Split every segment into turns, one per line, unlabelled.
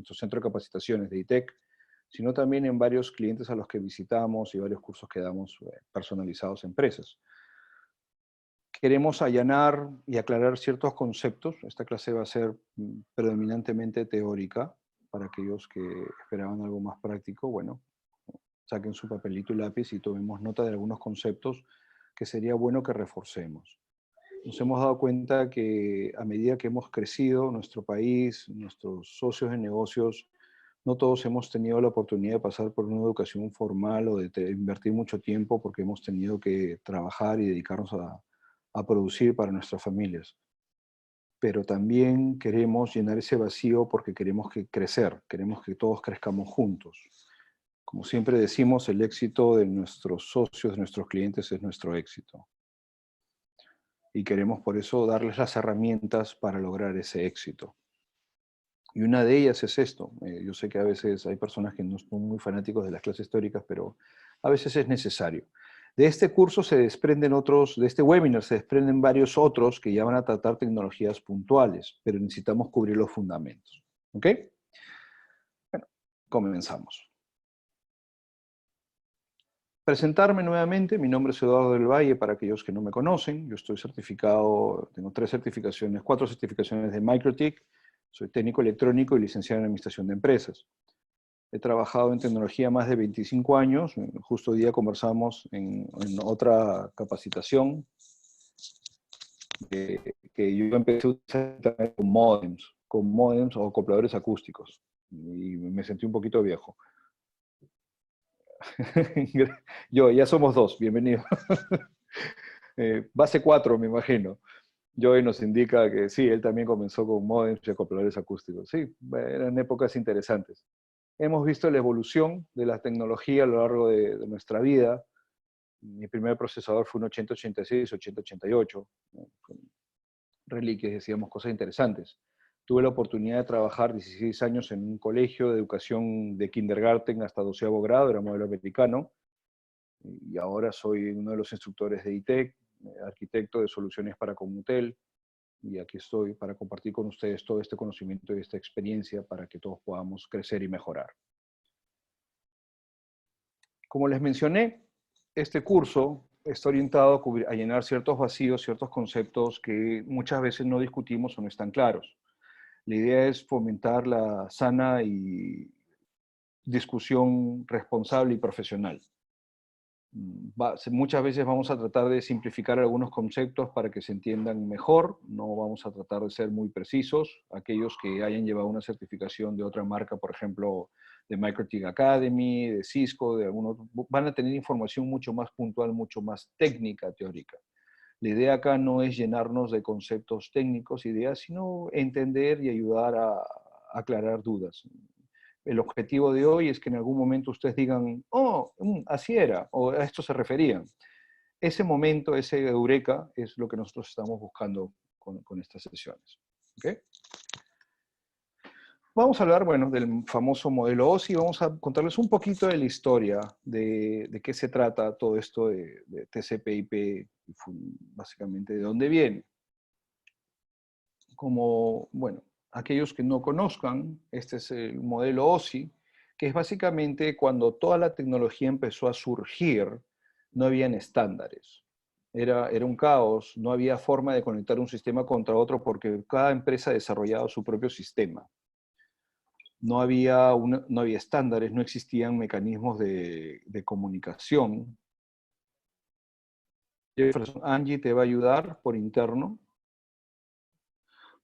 nuestro centro de capacitaciones de ITEC, sino también en varios clientes a los que visitamos y varios cursos que damos personalizados a empresas. Queremos allanar y aclarar ciertos conceptos. Esta clase va a ser predominantemente teórica para aquellos que esperaban algo más práctico. Bueno, saquen su papelito y lápiz y tomemos nota de algunos conceptos que sería bueno que reforcemos. Nos hemos dado cuenta que a medida que hemos crecido, nuestro país, nuestros socios de negocios, no todos hemos tenido la oportunidad de pasar por una educación formal o de invertir mucho tiempo porque hemos tenido que trabajar y dedicarnos a producir para nuestras familias. Pero también queremos llenar ese vacío porque queremos crecer, queremos que todos crezcamos juntos. Como siempre decimos, el éxito de nuestros socios, de nuestros clientes es nuestro éxito. Y queremos por eso darles las herramientas para lograr ese éxito. Y una de ellas es esto. Yo sé que a veces hay personas que no son muy fanáticos de las clases teóricas, pero a veces es necesario. De este curso se desprenden otros, de este webinar se desprenden varios otros que ya van a tratar tecnologías puntuales, pero necesitamos cubrir los fundamentos. ¿Ok? Bueno, comenzamos. Presentarme nuevamente, mi nombre es Eduardo del Valle, para aquellos que no me conocen. Yo estoy certificado, tengo 4 certificaciones de MikroTik, soy técnico electrónico y licenciado en Administración de Empresas. He trabajado en tecnología más de 25 años, justo hoy día conversamos en otra capacitación, que yo empecé a utilizar con modems o acopladores acústicos, y me sentí un poquito viejo. Ya somos dos, bienvenido. Base 4, me imagino. Joey nos indica que sí, él también comenzó con modems y acopladores acústicos. Sí, eran épocas interesantes. Hemos visto la evolución de la tecnología a lo largo de nuestra vida. Mi primer procesador fue un 8086, 8088. Con reliquias, decíamos, cosas interesantes. Tuve la oportunidad de trabajar 16 años en un colegio de educación de kindergarten hasta 12º grado, era modelo americano. Y ahora soy uno de los instructores de ITEC, arquitecto de soluciones para Comutel, y aquí estoy para compartir con ustedes todo este conocimiento y esta experiencia para que todos podamos crecer y mejorar. Como les mencioné, este curso está orientado a llenar ciertos vacíos, ciertos conceptos que muchas veces no discutimos o no están claros. La idea es fomentar la sana y discusión responsable y profesional. Muchas veces vamos a tratar de simplificar algunos conceptos para que se entiendan mejor, no vamos a tratar de ser muy precisos. Aquellos que hayan llevado una certificación de otra marca, por ejemplo, de MikroTik Academy, de Cisco, de algunos, van a tener información mucho más puntual, mucho más técnica, teórica. La idea acá no es llenarnos de conceptos técnicos, ideas, sino entender y ayudar a aclarar dudas. El objetivo de hoy es que en algún momento ustedes digan, oh, así era, o a esto se referían. Ese momento, ese eureka, es lo que nosotros estamos buscando con estas sesiones. ¿Okay? Vamos a hablar, bueno, del famoso modelo OSI, vamos a contarles un poquito de la historia de qué se trata todo esto de TCP/IP, básicamente de dónde viene. Como, bueno, aquellos que no conozcan, este es el modelo OSI, que es básicamente cuando toda la tecnología empezó a surgir, no habían estándares. Era un caos, no había forma de conectar un sistema contra otro porque cada empresa desarrollaba su propio sistema. No había estándares, no existían mecanismos de comunicación. Jefferson, Angie te va a ayudar por interno.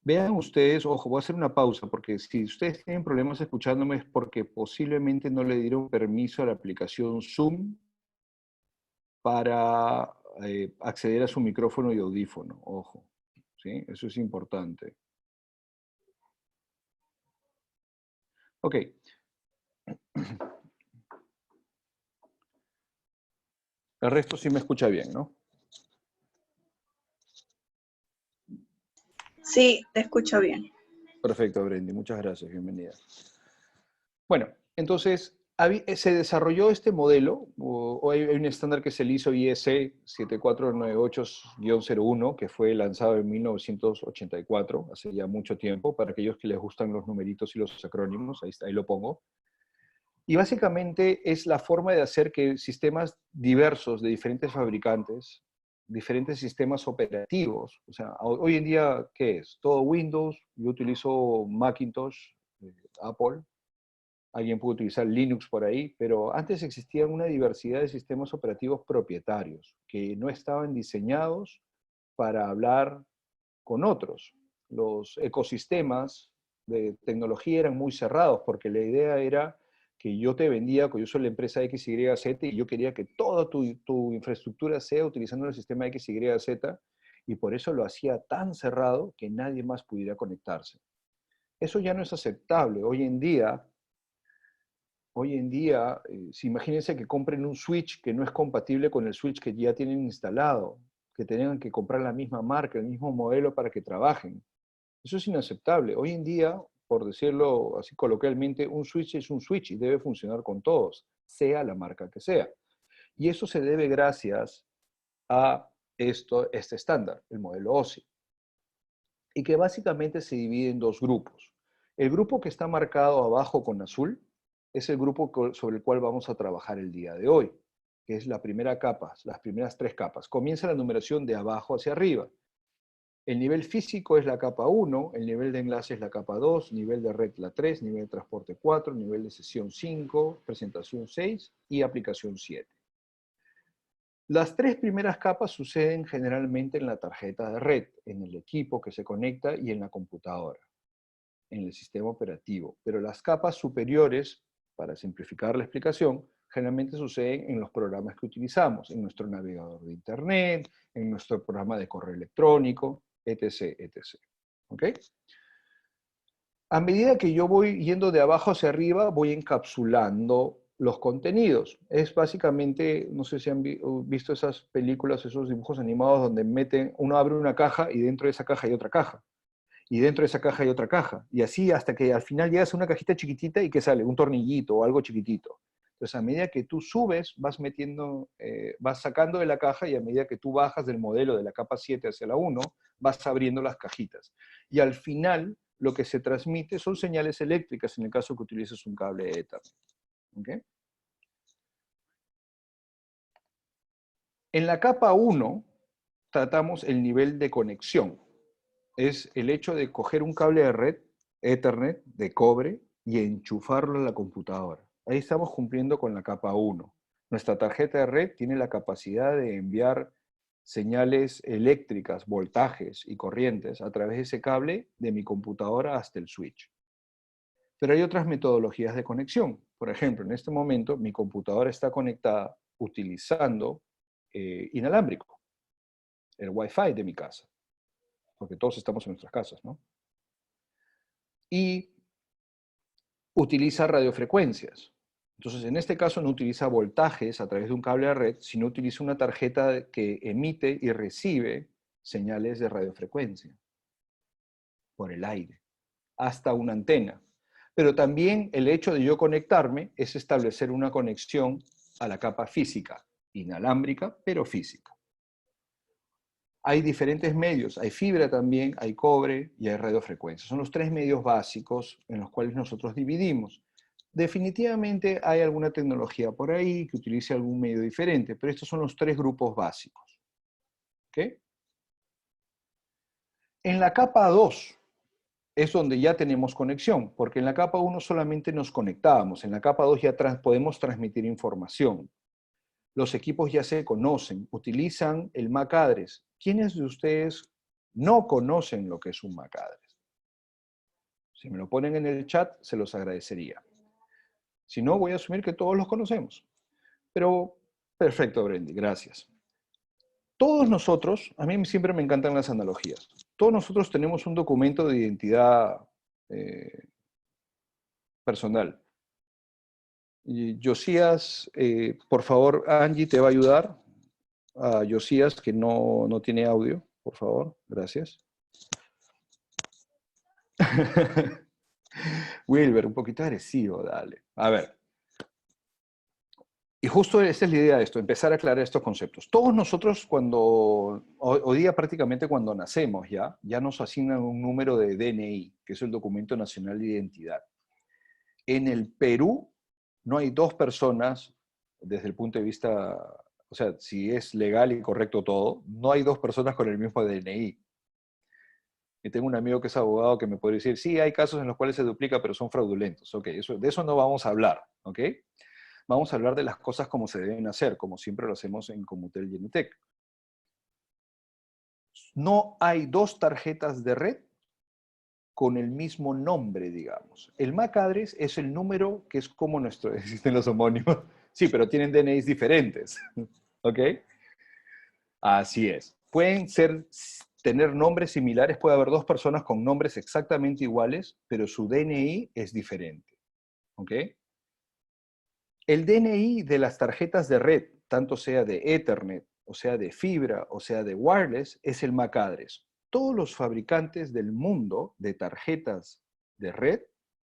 Vean ustedes, ojo, voy a hacer una pausa, porque si ustedes tienen problemas escuchándome es porque posiblemente no le dieron permiso a la aplicación Zoom para acceder a su micrófono y audífono, ojo, ¿sí? Eso es importante. Ok. El resto sí me escucha bien, ¿no?
Sí, te escucho bien.
Perfecto, Brendy, muchas gracias, bienvenida. Bueno, entonces, Se desarrolló este modelo, o hay un estándar que es el ISO IEC 7498-01, que fue lanzado en 1984, hace ya mucho tiempo, para aquellos que les gustan los numeritos y los acrónimos, ahí lo pongo. Y básicamente es la forma de hacer que sistemas diversos de diferentes fabricantes, diferentes sistemas operativos, o sea, hoy en día, ¿qué es? Todo Windows, yo utilizo Macintosh, Apple, alguien puede utilizar Linux por ahí, pero antes existía una diversidad de sistemas operativos propietarios que no estaban diseñados para hablar con otros. Los ecosistemas de tecnología eran muy cerrados porque la idea era que yo te vendía, que yo soy la empresa XYZ y yo quería que toda tu infraestructura sea utilizando el sistema XYZ y por eso lo hacía tan cerrado que nadie más pudiera conectarse. Eso ya no es aceptable. Hoy en día, si imagínense que compren un switch que no es compatible con el switch que ya tienen instalado, que tengan que comprar la misma marca, el mismo modelo para que trabajen. Eso es inaceptable. Hoy en día, por decirlo así coloquialmente, un switch es un switch y debe funcionar con todos, sea la marca que sea. Y eso se debe gracias a este estándar, el modelo OSI, y que básicamente se divide en dos grupos. El grupo que está marcado abajo con azul es el grupo sobre el cual vamos a trabajar el día de hoy, que es la primera capa, las primeras tres capas. Comienza la numeración de abajo hacia arriba. El nivel físico es la capa 1, el nivel de enlace es la capa 2, nivel de red la 3, nivel de transporte 4, nivel de sesión 5, presentación 6 y aplicación 7. Las tres primeras capas suceden generalmente en la tarjeta de red, en el equipo que se conecta y en la computadora, en el sistema operativo. Pero las capas superiores, para simplificar la explicación, generalmente suceden en los programas que utilizamos, en nuestro navegador de Internet, en nuestro programa de correo electrónico, etc., etc. ¿Ok? A medida que yo voy yendo de abajo hacia arriba, voy encapsulando los contenidos. Es básicamente, no sé si han visto esas películas, esos dibujos animados donde uno abre una caja y dentro de esa caja hay otra caja. Y dentro de esa caja hay otra caja. Y así hasta que al final llegas a una cajita chiquitita y que sale un tornillito o algo chiquitito. Entonces, a medida que tú subes, vas metiendo, vas sacando de la caja y a medida que tú bajas del modelo de la capa 7 hacia la 1, vas abriendo las cajitas. Y al final, lo que se transmite son señales eléctricas en el caso que utilices un cable Ethernet. ¿Okay? En la capa 1, tratamos el nivel de conexión. Es el hecho de coger un cable de red, Ethernet, de cobre, y enchufarlo a la computadora. Ahí estamos cumpliendo con la capa 1. Nuestra tarjeta de red tiene la capacidad de enviar señales eléctricas, voltajes y corrientes a través de ese cable de mi computadora hasta el switch. Pero hay otras metodologías de conexión. Por ejemplo, en este momento mi computadora está conectada utilizando inalámbrico, el Wi-Fi de mi casa, porque todos estamos en nuestras casas, ¿no? Y utiliza radiofrecuencias. Entonces, en este caso no utiliza voltajes a través de un cable de red, sino utiliza una tarjeta que emite y recibe señales de radiofrecuencia por el aire, hasta una antena. Pero también el hecho de yo conectarme es establecer una conexión a la capa física, inalámbrica, pero física. Hay diferentes medios, hay fibra también, hay cobre y hay radiofrecuencia. Son los tres medios básicos en los cuales nosotros dividimos. Definitivamente hay alguna tecnología por ahí que utilice algún medio diferente, pero estos son los tres grupos básicos. ¿Okay? En la capa 2 es donde ya tenemos conexión, porque en la capa 1 solamente nos conectábamos, en la capa 2 ya podemos transmitir información. Los equipos ya se conocen, utilizan el MAC address. ¿Quiénes de ustedes no conocen lo que es un MAC address? Si me lo ponen en el chat, se los agradecería. Si no, voy a asumir que todos los conocemos. Pero, perfecto, Brendy, gracias. Todos nosotros, a mí siempre me encantan las analogías, todos nosotros tenemos un documento de identidad personal. Y Josías, por favor, Angie te va a ayudar. A Josías, que no tiene audio, por favor, gracias. Wilber, un poquito agresivo, dale. A ver, Y justo esa es la idea de esto, empezar a aclarar estos conceptos. Todos nosotros hoy día prácticamente cuando nacemos ya nos asignan un número de DNI, que es el Documento Nacional de Identidad. En el Perú no hay dos personas, desde el punto de vista, o sea, si es legal y correcto todo, no hay dos personas con el mismo DNI. Y tengo un amigo que es abogado que me puede decir, sí, hay casos en los cuales se duplica, pero son fraudulentos. Ok, de eso no vamos a hablar, ¿ok? Vamos a hablar de las cosas como se deben hacer, como siempre lo hacemos en Comutel y Genitec. No hay dos tarjetas de red con el mismo nombre, digamos. El MAC address es el número que es como nuestro, existen los homónimos, sí, pero tienen DNIs diferentes, ¿ok? Así es. Pueden tener nombres similares, puede haber dos personas con nombres exactamente iguales, pero su DNI es diferente, ¿ok? El DNI de las tarjetas de red, tanto sea de Ethernet, o sea de fibra, o sea de wireless, es el MAC address. Todos los fabricantes del mundo de tarjetas de red,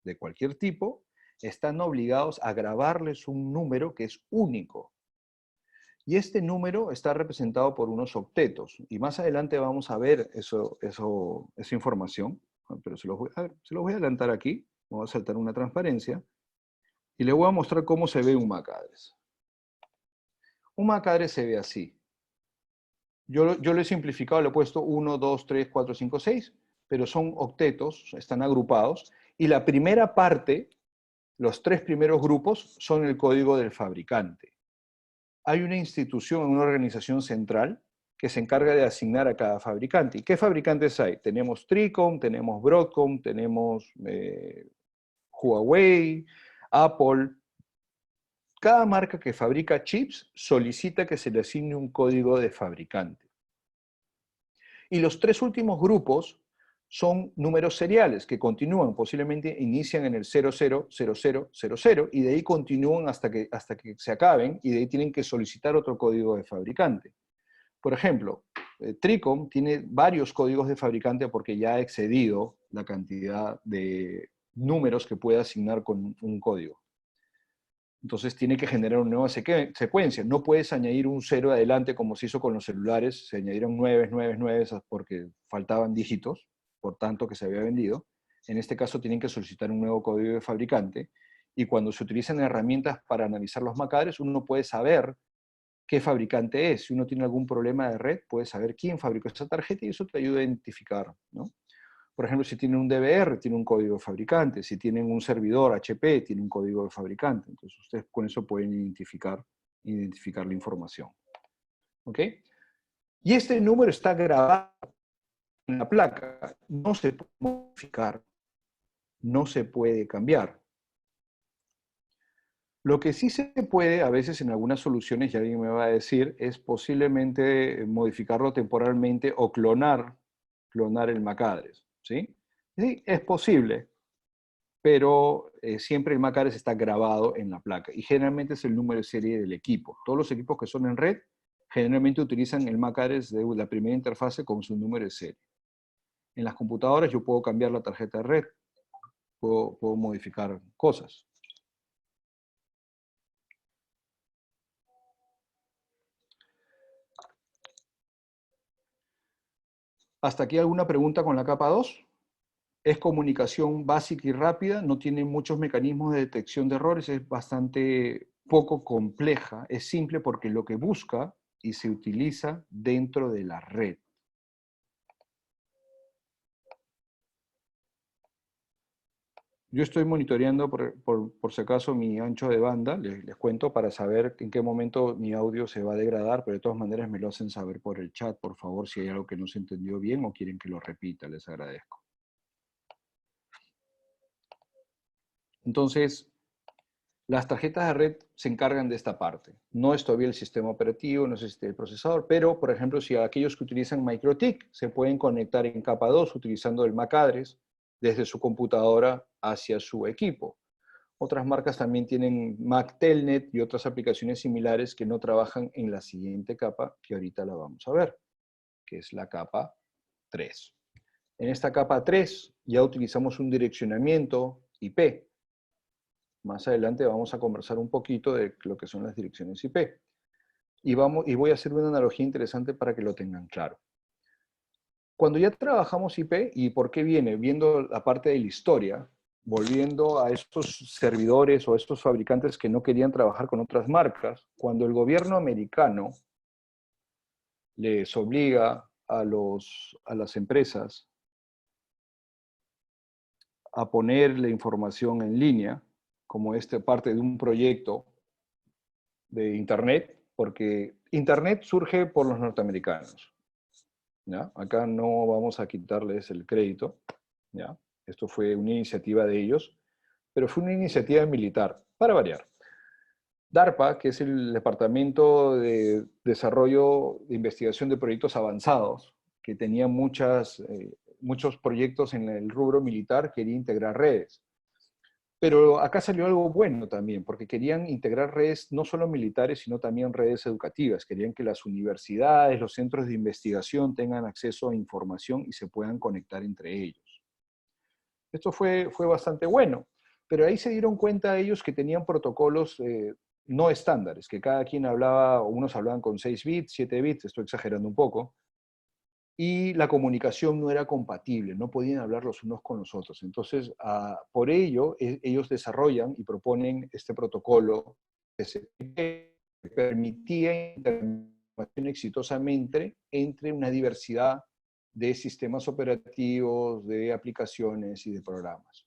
de cualquier tipo, están obligados a grabarles un número que es único. Y este número está representado por unos octetos. Y más adelante vamos a ver esa información, pero se los voy a adelantar aquí. Voy a saltar una transparencia. Y les voy a mostrar cómo se ve un MAC address. Un MAC address se ve así. Yo lo he simplificado, le he puesto 1, 2, 3, 4, 5, 6, pero son octetos, están agrupados, y la primera parte, los tres primeros grupos, son el código del fabricante. Hay una institución, una organización central, que se encarga de asignar a cada fabricante. ¿Y qué fabricantes hay? Tenemos Tricom, tenemos Broadcom, tenemos Huawei, Apple. Cada marca que fabrica chips solicita que se le asigne un código de fabricante. Y los tres últimos grupos son números seriales que continúan, posiblemente inician en el 000000 y de ahí continúan hasta que se acaben y de ahí tienen que solicitar otro código de fabricante. Por ejemplo, Tricom tiene varios códigos de fabricante porque ya ha excedido la cantidad de números que puede asignar con un código. Entonces tiene que generar una nueva secuencia. No puedes añadir un 0 adelante como se hizo con los celulares. Se añadieron 9, 9, 9 porque faltaban dígitos, por tanto que se había vendido. En este caso tienen que solicitar un nuevo código de fabricante. Y cuando se utilizan herramientas para analizar los MAC address, uno puede saber qué fabricante es. Si uno tiene algún problema de red, puede saber quién fabricó esa tarjeta y eso te ayuda a identificar, ¿no? Por ejemplo, si tienen un DVR, tiene un código de fabricante. Si tienen un servidor HP, tiene un código de fabricante. Entonces, ustedes con eso pueden identificar la información. ¿Ok? Y este número está grabado en la placa. No se puede modificar. No se puede cambiar. Lo que sí se puede, a veces en algunas soluciones, ya alguien me va a decir, es posiblemente modificarlo temporalmente o clonar el MAC address. ¿Sí? Sí, es posible, pero siempre el MAC address está grabado en la placa y generalmente es el número de serie del equipo. Todos los equipos que son en red generalmente utilizan el MAC address de la primera interfase con su número de serie. En las computadoras yo puedo cambiar la tarjeta de red, puedo modificar cosas. ¿Hasta aquí alguna pregunta con la capa 2? Es comunicación básica y rápida, no tiene muchos mecanismos de detección de errores, es bastante poco compleja, es simple porque lo que busca y se utiliza dentro de la red. Yo estoy monitoreando por si acaso mi ancho de banda, les cuento, para saber en qué momento mi audio se va a degradar, pero de todas maneras me lo hacen saber por el chat, por favor, si hay algo que no se entendió bien o quieren que lo repita, les agradezco. Entonces, las tarjetas de red se encargan de esta parte. No es todavía el sistema operativo, no es el procesador, pero, por ejemplo, si aquellos que utilizan MikroTik se pueden conectar en capa 2 utilizando el MAC address desde su computadora hacia su equipo. Otras marcas también tienen Mac Telnet y otras aplicaciones similares que no trabajan en la siguiente capa, que ahorita la vamos a ver, que es la capa 3. En esta capa 3 ya utilizamos un direccionamiento IP. Más adelante vamos a conversar un poquito de lo que son las direcciones IP. Y voy a hacer una analogía interesante para que lo tengan claro. Cuando ya trabajamos IP, ¿y por qué viene? Viendo la parte de la historia, volviendo a estos servidores o estos fabricantes que no querían trabajar con otras marcas, cuando el gobierno americano les obliga a las empresas a poner la información en línea, como parte de un proyecto de Internet, porque Internet surge por los norteamericanos, ¿ya? Acá no vamos a quitarles el crédito, ¿ya? Esto fue una iniciativa de ellos, pero fue una iniciativa militar, para variar. DARPA, que es el Departamento de Desarrollo de Investigación de Proyectos Avanzados, que tenía muchos proyectos en el rubro militar, quería integrar redes. Pero acá salió algo bueno también, porque querían integrar redes no solo militares, sino también redes educativas. Querían que las universidades, los centros de investigación tengan acceso a información y se puedan conectar entre ellos. Esto fue bastante bueno, pero ahí se dieron cuenta ellos que tenían protocolos no estándares, que cada quien hablaba, unos hablaban con 6 bits, 7 bits, estoy exagerando un poco, y la comunicación no era compatible, no podían hablar los unos con los otros. Entonces, por ello, ellos desarrollan y proponen este protocolo que permitía interactuar exitosamente entre una diversidad de sistemas operativos, de aplicaciones y de programas.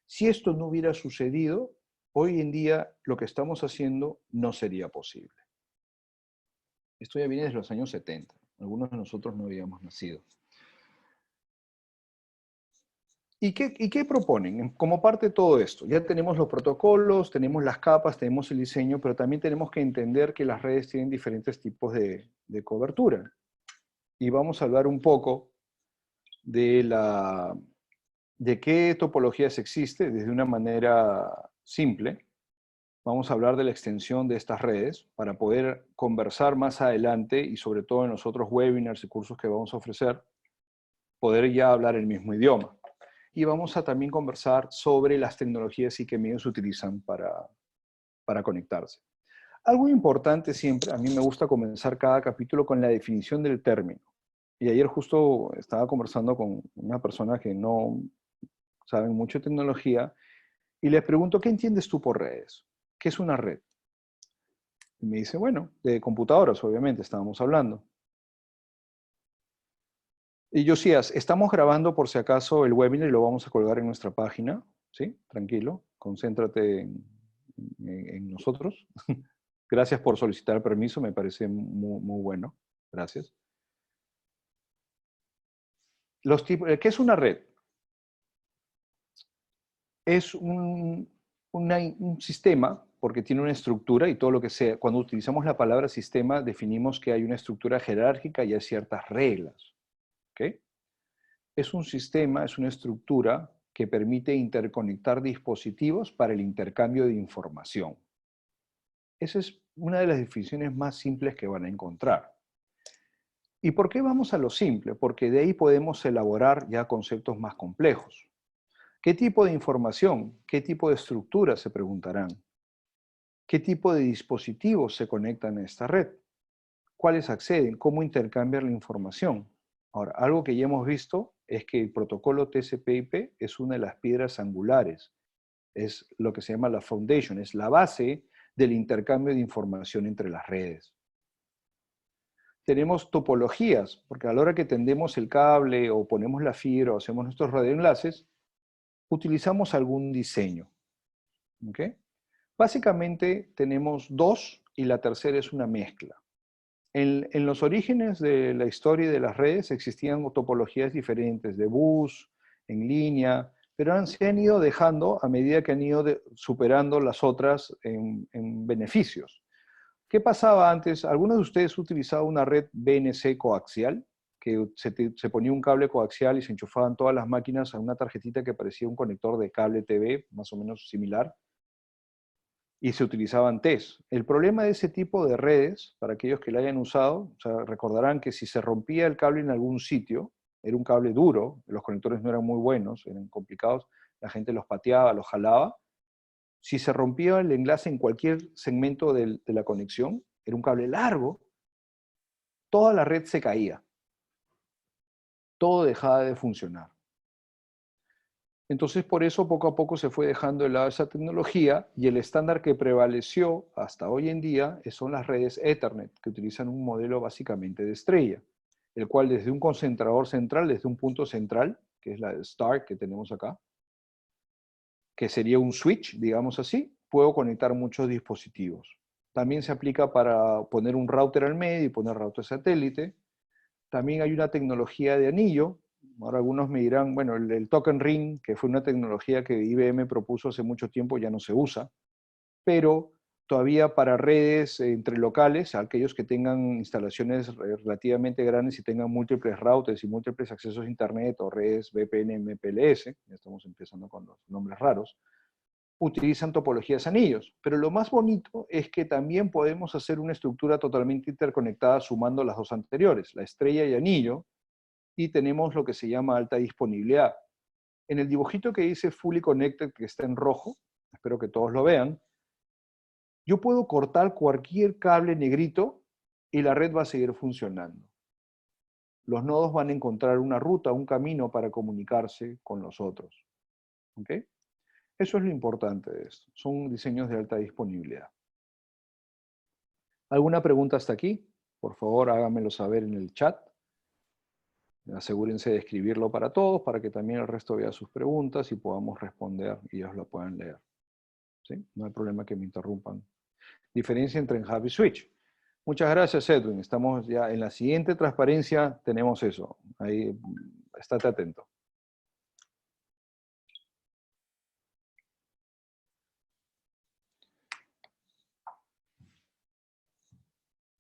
Si esto no hubiera sucedido, hoy en día lo que estamos haciendo no sería posible. Esto ya viene desde los años 70. Algunos de nosotros no habíamos nacido. ¿Y qué proponen? Como parte de todo esto, ya tenemos los protocolos, tenemos las capas, tenemos el diseño, pero también tenemos que entender que las redes tienen diferentes tipos de cobertura. Y vamos a hablar un poco de qué topologías existe desde una manera simple. Vamos a hablar de la extensión de estas redes para poder conversar más adelante y sobre todo en los otros webinars y cursos que vamos a ofrecer, poder ya hablar el mismo idioma. Y vamos a también conversar sobre las tecnologías y qué medios utilizan para conectarse. Algo importante siempre, a mí me gusta comenzar cada capítulo con la definición del término. Y ayer justo estaba conversando con una persona que no sabe mucho de tecnología y le pregunto, ¿qué entiendes tú por redes? ¿Qué es una red? Y me dice, bueno, de computadoras, obviamente, estábamos hablando. Y yo sí, estamos grabando por si acaso el webinar y lo vamos a colgar en nuestra página, ¿sí? Tranquilo, concéntrate en nosotros. Gracias por solicitar el permiso, me parece muy bueno. Gracias. ¿Qué es una red? Es un sistema, porque tiene una estructura y todo lo que sea. Cuando utilizamos la palabra sistema, definimos que hay una estructura jerárquica y hay ciertas reglas. ¿Ok? Es un sistema, es una estructura que permite interconectar dispositivos para el intercambio de información. Esa es una de las definiciones más simples que van a encontrar. ¿Y por qué vamos a lo simple? Porque de ahí podemos elaborar ya conceptos más complejos. ¿Qué tipo de información? ¿Qué tipo de estructura? Se preguntarán. ¿Qué tipo de dispositivos se conectan a esta red? ¿Cuáles acceden? ¿Cómo intercambiar la información? Ahora, algo que ya hemos visto es que el protocolo TCP/IP es una de las piedras angulares. Es lo que se llama la foundation, es la base del intercambio de información entre las redes. Tenemos topologías, porque a la hora que tendemos el cable o ponemos la fibra o hacemos nuestros radioenlaces, utilizamos algún diseño. ¿Ok? Básicamente tenemos dos y la tercera es una mezcla. En los orígenes de la historia de las redes existían topologías diferentes de bus, en línea, pero se han ido dejando a medida que han ido superando las otras en beneficios. ¿Qué pasaba antes? ¿Algunos de ustedes utilizaban una red BNC coaxial? Que se ponía un cable coaxial y se enchufaban todas las máquinas a una tarjetita que parecía un conector de cable TV, más o menos similar, y se utilizaban TES. El problema de ese tipo de redes, para aquellos que la hayan usado, o sea, recordarán que si se rompía el cable en algún sitio, era un cable duro, los conectores no eran muy buenos, eran complicados, la gente los pateaba, los jalaba, Si se rompía el enlace en cualquier segmento de la conexión, era un cable largo, toda la red se caía. Todo dejaba de funcionar. Entonces, por eso poco a poco se fue dejando de lado esa tecnología y el estándar que prevaleció hasta hoy en día son las redes Ethernet, que utilizan un modelo básicamente de estrella, el cual desde un concentrador central, desde un punto central, que es la Star que tenemos acá, que sería un switch, digamos así, puedo conectar muchos dispositivos. También se aplica para poner un router al medio y poner router satélite. También hay una tecnología de anillo. Ahora algunos me dirán, bueno, el token ring, que fue una tecnología que IBM propuso hace mucho tiempo, ya no se usa, pero todavía para redes entre locales, aquellos que tengan instalaciones relativamente grandes y tengan múltiples routers y múltiples accesos a internet o redes VPN, MPLS, ya estamos empezando con los nombres raros, utilizan topologías anillos. Pero lo más bonito es que también podemos hacer una estructura totalmente interconectada sumando las dos anteriores, la estrella y anillo, y tenemos lo que se llama alta disponibilidad. En el dibujito que dice Fully Connected, que está en rojo, espero que todos lo vean, yo puedo cortar cualquier cable negrito y la red va a seguir funcionando. Los nodos van a encontrar una ruta, un camino para comunicarse con los otros. ¿Ok? Eso es lo importante de esto. Son diseños de alta disponibilidad. ¿Alguna pregunta hasta aquí? Por favor, háganmelo saber en el chat. Asegúrense de escribirlo para todos, para que también el resto vea sus preguntas y podamos responder y ellos lo puedan leer. ¿Sí? No hay problema que me interrumpan. Diferencia entre hub y switch. Muchas gracias, Edwin. Estamos ya en la siguiente transparencia, tenemos eso. Ahí, estate atento.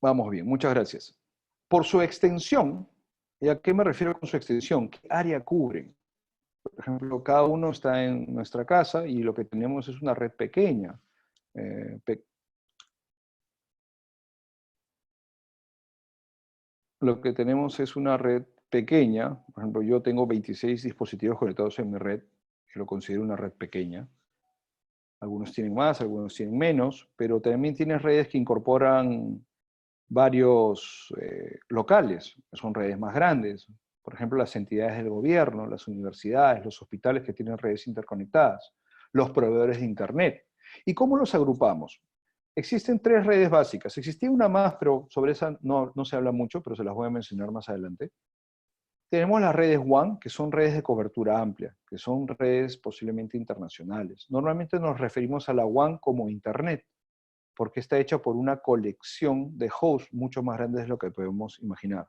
Vamos bien, muchas gracias. Por su extensión, ¿y a qué me refiero con su extensión? ¿Qué área cubren? Por ejemplo, cada uno está en nuestra casa y lo que tenemos es una red pequeña. Lo que tenemos es una red pequeña. Por ejemplo, yo tengo 26 dispositivos conectados en mi red, que lo considero una red pequeña. Algunos tienen más, algunos tienen menos, pero también tienes redes que incorporan varios locales, que son redes más grandes. Por ejemplo, las entidades del gobierno, las universidades, los hospitales que tienen redes interconectadas, los proveedores de Internet. ¿Y cómo los agrupamos? Existen tres redes básicas. Existía una más, pero sobre esa no se habla mucho, pero se las voy a mencionar más adelante. Tenemos las redes WAN, que son redes de cobertura amplia, que son redes posiblemente internacionales. Normalmente nos referimos a la WAN como Internet, porque está hecha por una colección de hosts mucho más grandes de lo que podemos imaginar.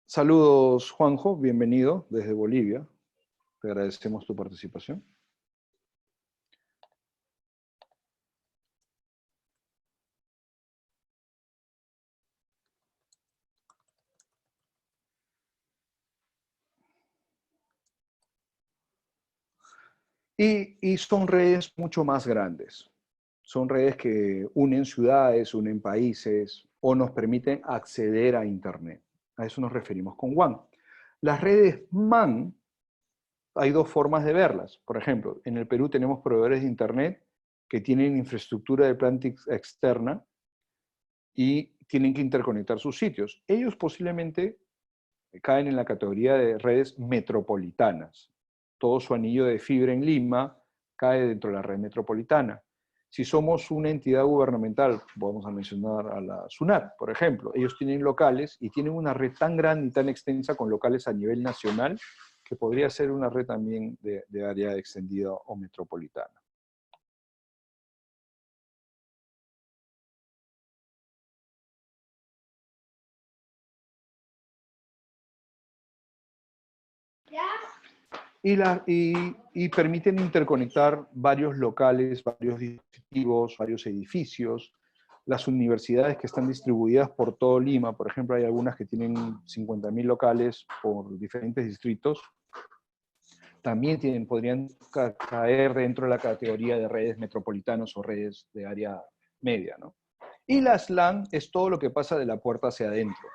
Saludos, Juanjo, bienvenido desde Bolivia. Te agradecemos tu participación. Y son redes mucho más grandes. Son redes que unen ciudades, unen países o nos permiten acceder a Internet. A eso nos referimos con WAN. Las redes MAN, hay dos formas de verlas. Por ejemplo, en el Perú tenemos proveedores de Internet que tienen infraestructura de planta externa y tienen que interconectar sus sitios. Ellos posiblemente caen en la categoría de redes metropolitanas. Todo su anillo de fibra en Lima cae dentro de la red metropolitana. Si somos una entidad gubernamental, vamos a mencionar a la SUNAT, por ejemplo, ellos tienen locales y tienen una red tan grande y tan extensa con locales a nivel nacional que podría ser una red también de área extendida o metropolitana. Y permiten interconectar varios locales, varios dispositivos, varios edificios. Las universidades que están distribuidas por todo Lima, por ejemplo, hay algunas que tienen 50.000 locales por diferentes distritos, también podrían caer dentro de la categoría de redes metropolitanas o redes de área media, ¿no? Y las LAN es todo lo que pasa de la puerta hacia adentro.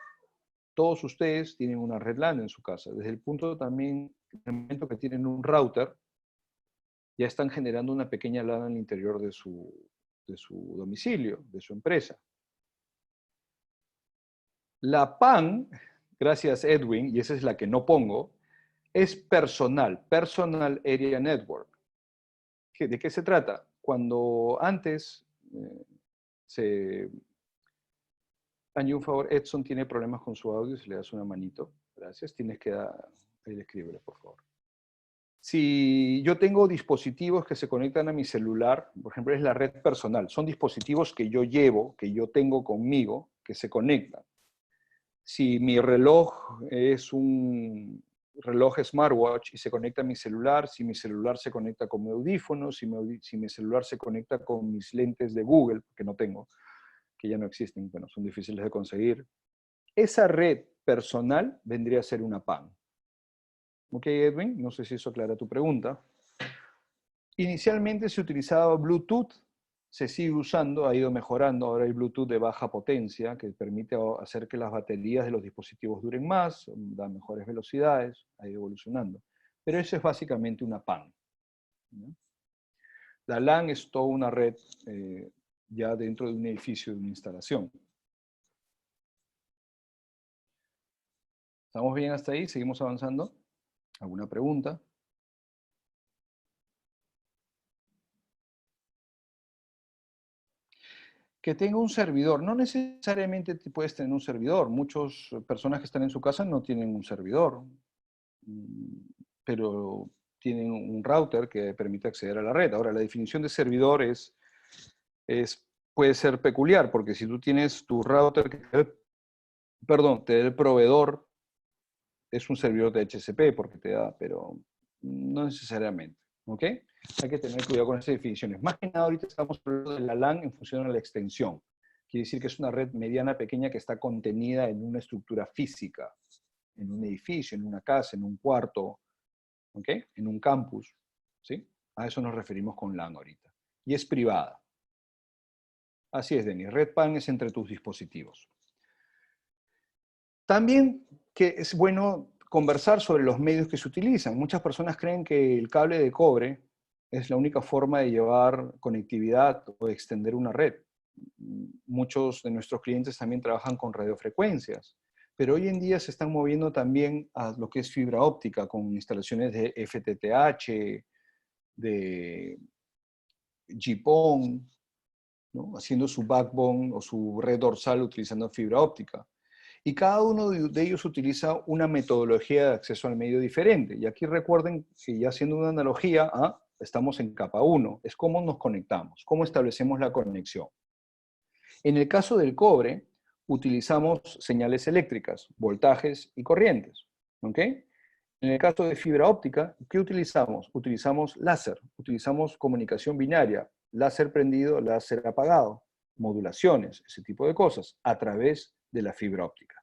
Todos ustedes tienen una red LAN en su casa. Desde el punto también, en el momento que tienen un router, ya están generando una pequeña LAN al interior de su domicilio, de su empresa. La PAN, gracias Edwin, y esa es la que no pongo, es personal, Personal Area Network. ¿De qué se trata? Cuando antes Hazme un favor, Edson tiene problemas con su audio, si le das una manito. Gracias, tienes que dar, ahí escríbele, por favor. Si yo tengo dispositivos que se conectan a mi celular, por ejemplo, es la red personal, son dispositivos que yo llevo, que yo tengo conmigo, que se conectan. Si mi reloj es un reloj smartwatch y se conecta a mi celular, si mi celular se conecta con mi audífono, si mi celular se conecta con mis lentes de Google, que no tengo, que ya no existen, bueno, son difíciles de conseguir, esa red personal vendría a ser una PAN. ¿Ok, Edwin? No sé si eso aclara tu pregunta. Inicialmente se utilizaba Bluetooth, se sigue usando, ha ido mejorando, ahora hay Bluetooth de baja potencia que permite hacer que las baterías de los dispositivos duren más, da mejores velocidades, ha ido evolucionando. Pero eso es básicamente una PAN, ¿no? La LAN es toda una red ya dentro de un edificio, de una instalación. ¿Estamos bien hasta ahí? ¿Seguimos avanzando? ¿Alguna pregunta? Que tenga un servidor. No necesariamente puedes tener un servidor. Muchas personas que están en su casa no tienen un servidor, pero tienen un router que permite acceder a la red. Ahora, la definición de servidor puede ser peculiar, porque si tú tienes tu router, te da el proveedor, es un servidor de HCP porque te da, pero no necesariamente. ¿Ok? Hay que tener cuidado con esas definiciones. Más que nada, ahorita estamos hablando de la LAN en función de la extensión. Quiere decir que es una red mediana pequeña que está contenida en una estructura física, en un edificio, en una casa, en un cuarto, ¿ok? En un campus, ¿sí? A eso nos referimos con LAN ahorita. Y es privada. Así es, Denis. Red PAN es entre tus dispositivos. También que es bueno conversar sobre los medios que se utilizan. Muchas personas creen que el cable de cobre es la única forma de llevar conectividad o de extender una red. Muchos de nuestros clientes también trabajan con radiofrecuencias, pero hoy en día se están moviendo también a lo que es fibra óptica con instalaciones de FTTH, de GPON, ¿no? Haciendo su backbone o su red dorsal utilizando fibra óptica. Y cada uno de ellos utiliza una metodología de acceso al medio diferente. Y aquí recuerden que ya haciendo una analogía, estamos en capa 1, es cómo nos conectamos, cómo establecemos la conexión. En el caso del cobre, utilizamos señales eléctricas, voltajes y corrientes. ¿Ok? En el caso de fibra óptica, ¿qué utilizamos? Utilizamos láser, utilizamos comunicación binaria, láser prendido, láser apagado, modulaciones, ese tipo de cosas, a través de la fibra óptica.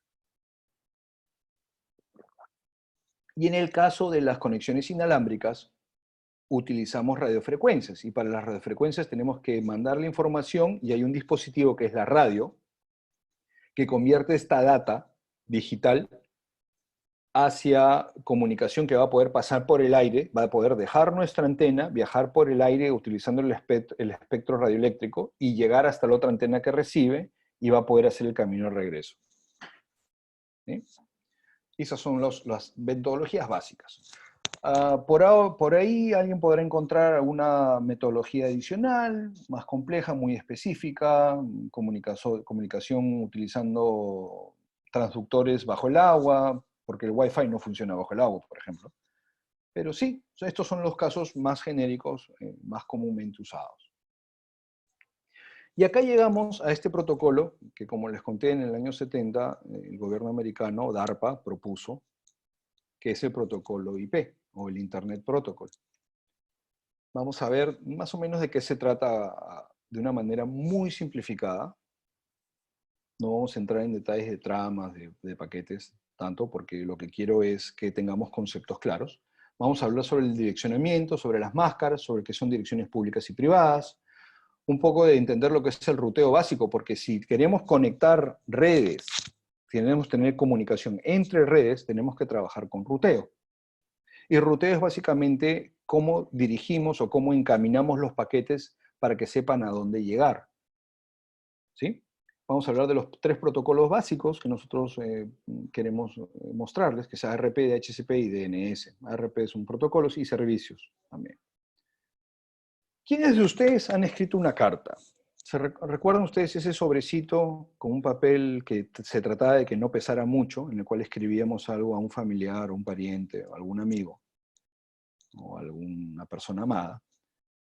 Y en el caso de las conexiones inalámbricas, utilizamos radiofrecuencias. Y para las radiofrecuencias tenemos que mandar la información y hay un dispositivo que es la radio, que convierte esta data digital hacia comunicación que va a poder pasar por el aire, va a poder dejar nuestra antena, viajar por el aire utilizando el espectro radioeléctrico y llegar hasta la otra antena que recibe y va a poder hacer el camino de regreso. ¿Sí? Esas son las metodologías básicas. Por ahí alguien podrá encontrar alguna metodología adicional, más compleja, muy específica, comunicación utilizando transductores bajo el agua, porque el Wi-Fi no funciona bajo el agua, por ejemplo. Pero sí, estos son los casos más genéricos, más comúnmente usados. Y acá llegamos a este protocolo que, como les conté, en el año 70, el gobierno americano, DARPA, propuso, que es el protocolo IP, o el Internet Protocol. Vamos a ver más o menos de qué se trata de una manera muy simplificada. No vamos a entrar en detalles de tramas, de paquetes, tanto, porque lo que quiero es que tengamos conceptos claros. Vamos a hablar sobre el direccionamiento, sobre las máscaras, sobre qué son direcciones públicas y privadas, un poco de entender lo que es el ruteo básico, porque si queremos conectar redes, queremos tener comunicación entre redes, tenemos que trabajar con ruteo. Y ruteo es básicamente cómo dirigimos o cómo encaminamos los paquetes para que sepan a dónde llegar. ¿Sí? Vamos a hablar de los 3 protocolos básicos que nosotros queremos mostrarles, que es ARP, DHCP y DNS. ARP es un protocolo y servicios también. ¿Quiénes de ustedes han escrito una carta? ¿Recuerdan ustedes ese sobrecito con un papel que se trataba de que no pesara mucho, en el cual escribíamos algo a un familiar, o un pariente, o algún amigo, o alguna persona amada?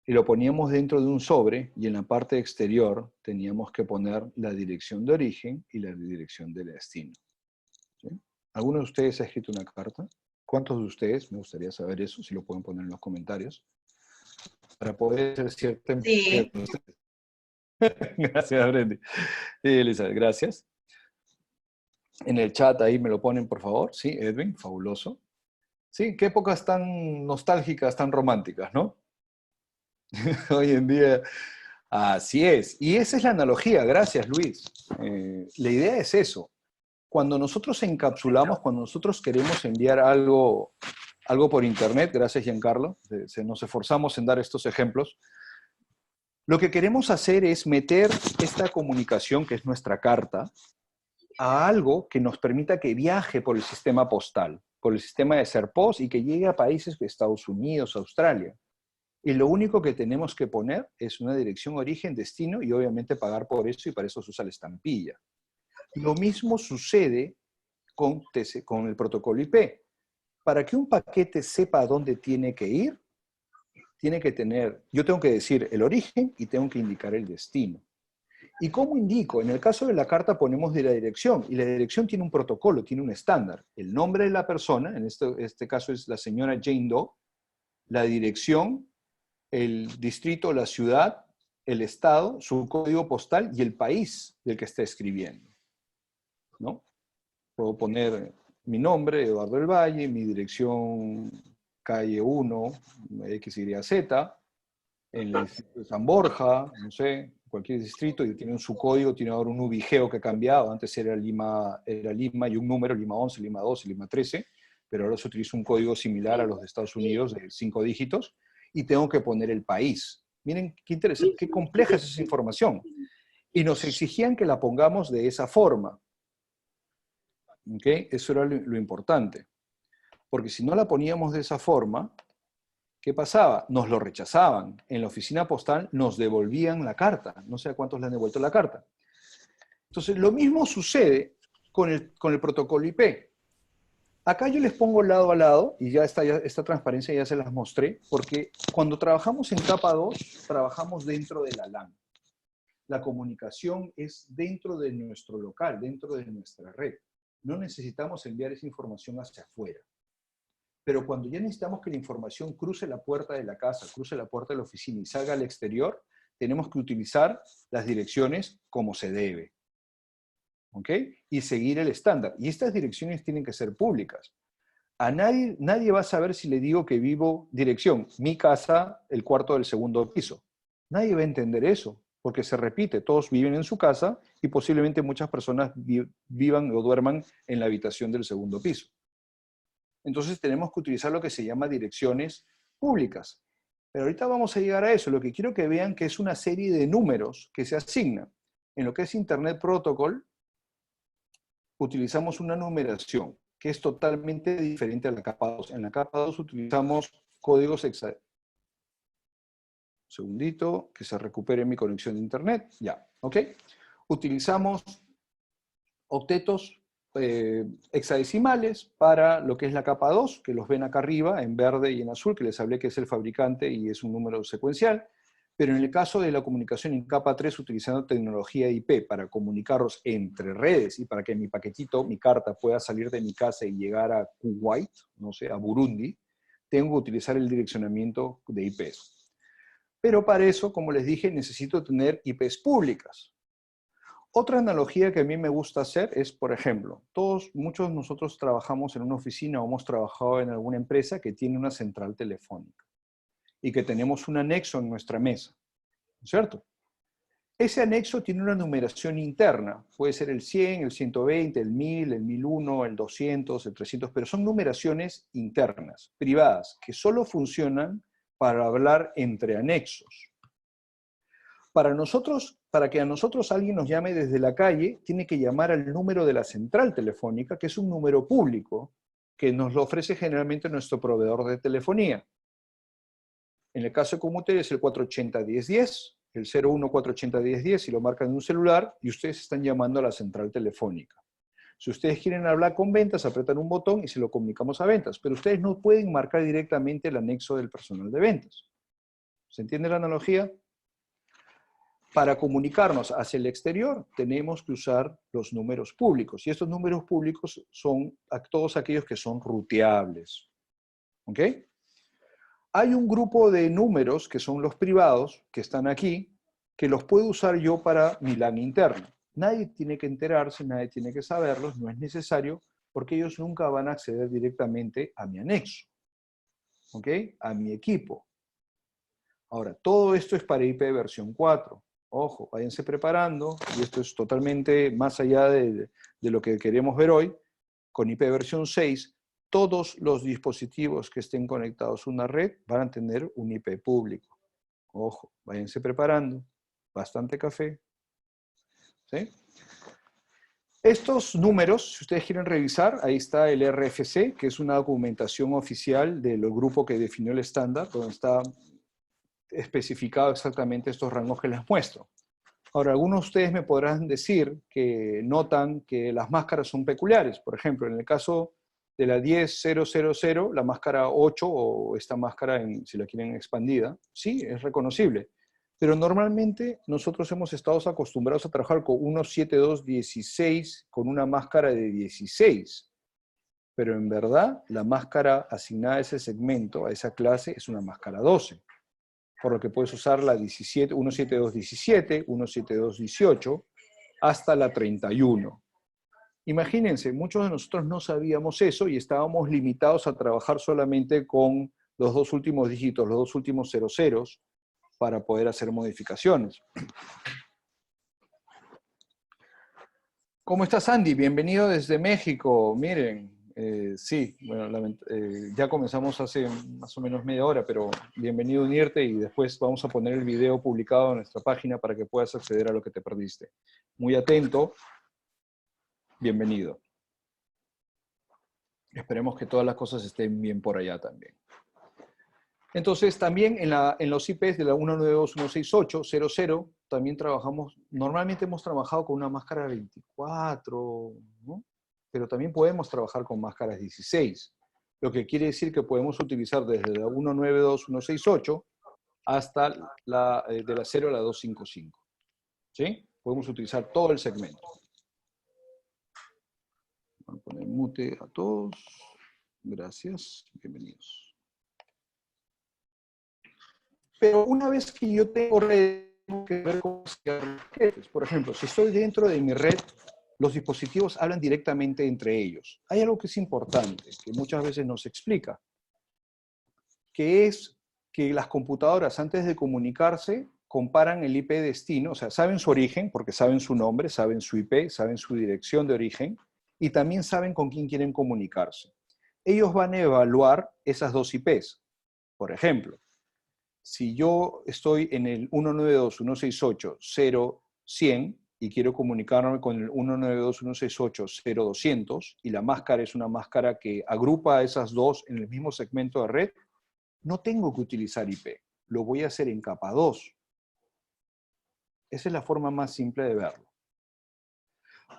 Y lo poníamos dentro de un sobre, y en la parte exterior teníamos que poner la dirección de origen y la dirección de destino. ¿Sí? ¿Alguno de ustedes ha escrito una carta? ¿Cuántos de ustedes? Me gustaría saber eso, si lo pueden poner en los comentarios, para poder hacer cierta empatía
Sí.
con ustedes. Gracias, Brendy. Sí, Elizabeth, gracias. En el chat ahí me lo ponen, por favor. Sí, Edwin, fabuloso. Sí, qué épocas tan nostálgicas, tan románticas, ¿no? Hoy en día, así es. Y esa es la analogía. Gracias, Luis. La idea es eso. Cuando nosotros encapsulamos, cuando nosotros queremos enviar algo por internet, gracias, Giancarlo, nos esforzamos en dar estos ejemplos, lo que queremos hacer es meter esta comunicación, que es nuestra carta, a algo que nos permita que viaje por el sistema postal, por el sistema de SERPOS y que llegue a países como Estados Unidos, Australia. Y lo único que tenemos que poner es una dirección origen, destino y obviamente pagar por eso, y para eso se usa la estampilla. Lo mismo sucede con el protocolo IP. Para que un paquete sepa a dónde tiene que ir, yo tengo que decir el origen y tengo que indicar el destino. ¿Y cómo indico? En el caso de la carta ponemos de la dirección, y la dirección tiene un protocolo, tiene un estándar. El nombre de la persona, en este caso es la señora Jane Doe, la dirección, el distrito, la ciudad, el estado, su código postal y el país del que está escribiendo, ¿no? Puedo poner mi nombre, Eduardo del Valle, mi dirección, calle 1, XYZ, en el distrito de San Borja, no sé, cualquier distrito, y tiene su código, tiene ahora un ubigeo que ha cambiado, antes era Lima y un número, Lima 11, Lima 12, Lima 13, pero ahora se utiliza un código similar a los de Estados Unidos, de 5 dígitos, y tengo que poner el país. Miren qué interesante, qué compleja es esa información. Y nos exigían que la pongamos de esa forma. ¿Okay? Eso era lo importante. Porque si no la poníamos de esa forma, ¿qué pasaba? Nos lo rechazaban. En la oficina postal nos devolvían la carta. No sé a cuántos le han devuelto la carta. Entonces, lo mismo sucede con el protocolo IP. Acá yo les pongo lado a lado, y ya esta transparencia ya se las mostré, porque cuando trabajamos en capa 2, trabajamos dentro de la LAN. La comunicación es dentro de nuestro local, dentro de nuestra red. No necesitamos enviar esa información hacia afuera. Pero cuando ya necesitamos que la información cruce la puerta de la casa, cruce la puerta de la oficina y salga al exterior, tenemos que utilizar las direcciones como se debe. ¿Ok? Y seguir el estándar. Y estas direcciones tienen que ser públicas. A nadie va a saber si le digo que vivo dirección, mi casa, el cuarto del segundo piso. Nadie va a entender eso, porque se repite, todos viven en su casa y posiblemente muchas personas vivan o duerman en la habitación del segundo piso. Entonces tenemos que utilizar lo que se llama direcciones públicas. Pero ahorita vamos a llegar a eso. Lo que quiero que vean que es una serie de números que se asignan. En lo que es Internet Protocol, utilizamos una numeración que es totalmente diferente a la capa 2. En la capa 2 utilizamos códigos hexadecimales. Segundito, que se recupere mi conexión de Internet. Ya, ¿ok? Utilizamos octetos hexadecimales para lo que es la capa 2, que los ven acá arriba en verde y en azul, que les hablé que es el fabricante y es un número secuencial. Pero en el caso de la comunicación en capa 3, utilizando tecnología IP para comunicarlos entre redes y para que mi paquetito, mi carta, pueda salir de mi casa y llegar a Kuwait, no sé, a Burundi, tengo que utilizar el direccionamiento de IPs. Pero para eso, como les dije, necesito tener IPs públicas. Otra analogía que a mí me gusta hacer es, por ejemplo, muchos de nosotros trabajamos en una oficina o hemos trabajado en alguna empresa que tiene una central telefónica y que tenemos un anexo en nuestra mesa, ¿cierto? Ese anexo tiene una numeración interna. Puede ser el 100, el 120, el 1000, el 1001, el 200, el 300, pero son numeraciones internas, privadas, que solo funcionan para hablar entre anexos. Para que a nosotros alguien nos llame desde la calle, tiene que llamar al número de la central telefónica, que es un número público, que nos lo ofrece generalmente nuestro proveedor de telefonía. En el caso de Comutel es el 480-1010, el 01-480-1010, si lo marcan en un celular, y ustedes están llamando a la central telefónica. Si ustedes quieren hablar con ventas, apretan un botón y se lo comunicamos a ventas, pero ustedes no pueden marcar directamente el anexo del personal de ventas. ¿Se entiende la analogía? Para comunicarnos hacia el exterior, tenemos que usar los números públicos, y estos números públicos son todos aquellos que son ruteables. ¿Ok? Hay un grupo de números, que son los privados, que están aquí, que los puedo usar yo para mi LAN interno. Nadie tiene que enterarse, nadie tiene que saberlos, no es necesario, porque ellos nunca van a acceder directamente a mi anexo, ¿ok? A mi equipo. Ahora, todo esto es para IP versión 4. Ojo, váyanse preparando, y esto es totalmente más allá de lo que queremos ver hoy. Con IP versión 6, todos los dispositivos que estén conectados a una red van a tener un IP público. Ojo, váyanse preparando, bastante café. ¿Sí? Estos números, si ustedes quieren revisar, ahí está el RFC, que es una documentación oficial del grupo que definió el estándar, donde está especificado exactamente estos rangos que les muestro. Ahora, algunos de ustedes me podrán decir que notan que las máscaras son peculiares. Por ejemplo, en el caso de la 10000, la máscara 8, o esta máscara, si la quieren expandida, sí, es reconocible. Pero normalmente nosotros hemos estado acostumbrados a trabajar con 17216 con una máscara de 16. Pero en verdad, la máscara asignada a ese segmento, a esa clase, es una máscara 12. Por lo que puedes usar la 17217, 17218, hasta la 31. Imagínense, muchos de nosotros no sabíamos eso y estábamos limitados a trabajar solamente con los dos últimos dígitos, los dos últimos ceros, para poder hacer modificaciones. ¿Cómo estás, Andy? Bienvenido desde México. Miren, sí, bueno, ya comenzamos hace más o menos media hora, pero bienvenido a unirte, y después vamos a poner el video publicado en nuestra página para que puedas acceder a lo que te perdiste. Muy atento. Bienvenido. Esperemos que todas las cosas estén bien por allá también. Entonces, también en los IPs de la 192.168.00, también trabajamos, normalmente hemos trabajado con una máscara 24, ¿no? Pero también podemos trabajar con máscaras 16, lo que quiere decir que podemos utilizar desde la 192.168 hasta de la 0 a la 255. ¿Sí? Podemos utilizar todo el segmento. Voy a poner mute a todos. Gracias. Bienvenidos. Pero una vez que yo tengo red, tengo que ver cómo redes. Por ejemplo, si estoy dentro de mi red, los dispositivos hablan directamente entre ellos. Hay algo que es importante, que muchas veces no se explica, que es que las computadoras, antes de comunicarse, comparan el IP destino, o sea, saben su origen, porque saben su nombre, saben su IP, saben su dirección de origen, y también saben con quién quieren comunicarse. Ellos van a evaluar esas dos IPs. Por ejemplo, si yo estoy en el 192.168.0.100 y quiero comunicarme con el 192.168.0.200, y la máscara es una máscara que agrupa a esas dos en el mismo segmento de red, no tengo que utilizar IP, lo voy a hacer en capa 2. Esa es la forma más simple de verlo.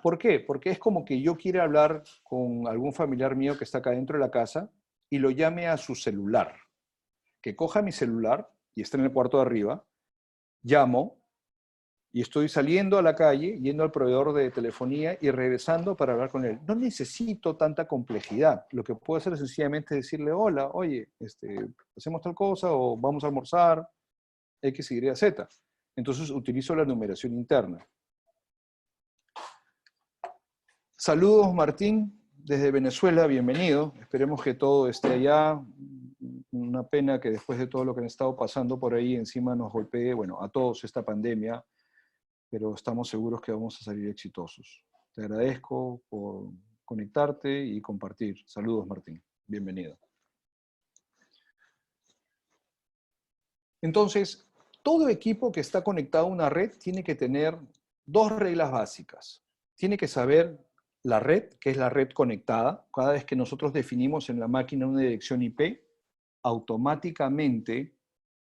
¿Por qué? Porque es como que yo quiera hablar con algún familiar mío que está acá dentro de la casa y lo llame a su celular. Que coja mi celular y está en el cuarto de arriba, llamo y estoy saliendo a la calle, yendo al proveedor de telefonía y regresando para hablar con él. No necesito tanta complejidad. Lo que puedo hacer es sencillamente decirle, hola, oye, hacemos tal cosa, o vamos a almorzar, X, Y, Z. Entonces utilizo la numeración interna. Saludos, Martín, desde Venezuela, bienvenido. Esperemos que todo esté allá. Una pena que después de todo lo que han estado pasando por ahí, encima nos golpee, bueno, a todos esta pandemia. pero estamos seguros que vamos a salir exitosos. Te agradezco por conectarte y compartir. Saludos, Martín. Bienvenido. Entonces, todo equipo que está conectado a una red tiene que tener dos reglas básicas. Tiene que saber la red, que es la red conectada. Cada vez que nosotros definimos en la máquina una dirección IP, automáticamente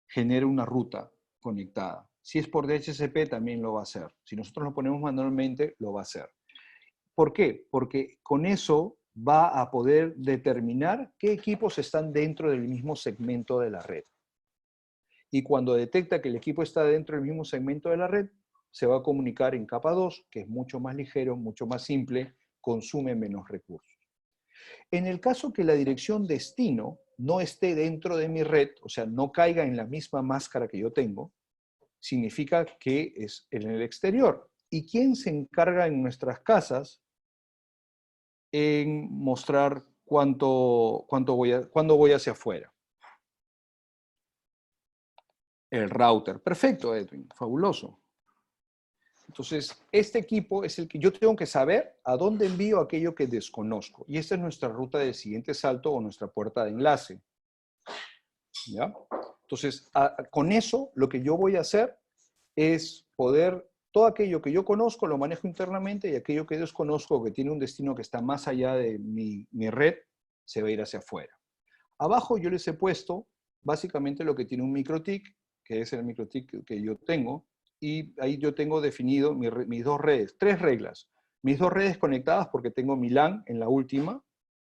genera una ruta conectada. Si es por DHCP, también lo va a hacer. Si nosotros lo ponemos manualmente, lo va a hacer. ¿Por qué? Porque con eso va a poder determinar qué equipos están dentro del mismo segmento de la red. Y cuando detecta que el equipo está dentro del mismo segmento de la red, se va a comunicar en capa 2, que es mucho más ligero, mucho más simple, consume menos recursos. En el caso que la dirección destino no esté dentro de mi red, o sea, no caiga en la misma máscara que yo tengo, significa que es en el exterior. ¿Y quién se encarga en nuestras casas en mostrar cuándo voy hacia afuera? El router. Perfecto, Edwin. Fabuloso. Entonces, este equipo es el que yo tengo que saber a dónde envío aquello que desconozco. Y esta es nuestra ruta de siguiente salto o nuestra puerta de enlace. ¿Ya? Entonces, con eso, lo que yo voy a hacer es poder, todo aquello que yo conozco lo manejo internamente y aquello que desconozco, que tiene un destino que está más allá de mi red, se va a ir hacia afuera. Abajo yo les he puesto básicamente lo que tiene un MikroTik, que es el MikroTik que yo tengo, y ahí yo tengo definido mis dos redes, tres reglas. Mis dos redes conectadas porque tengo mi LAN en la última,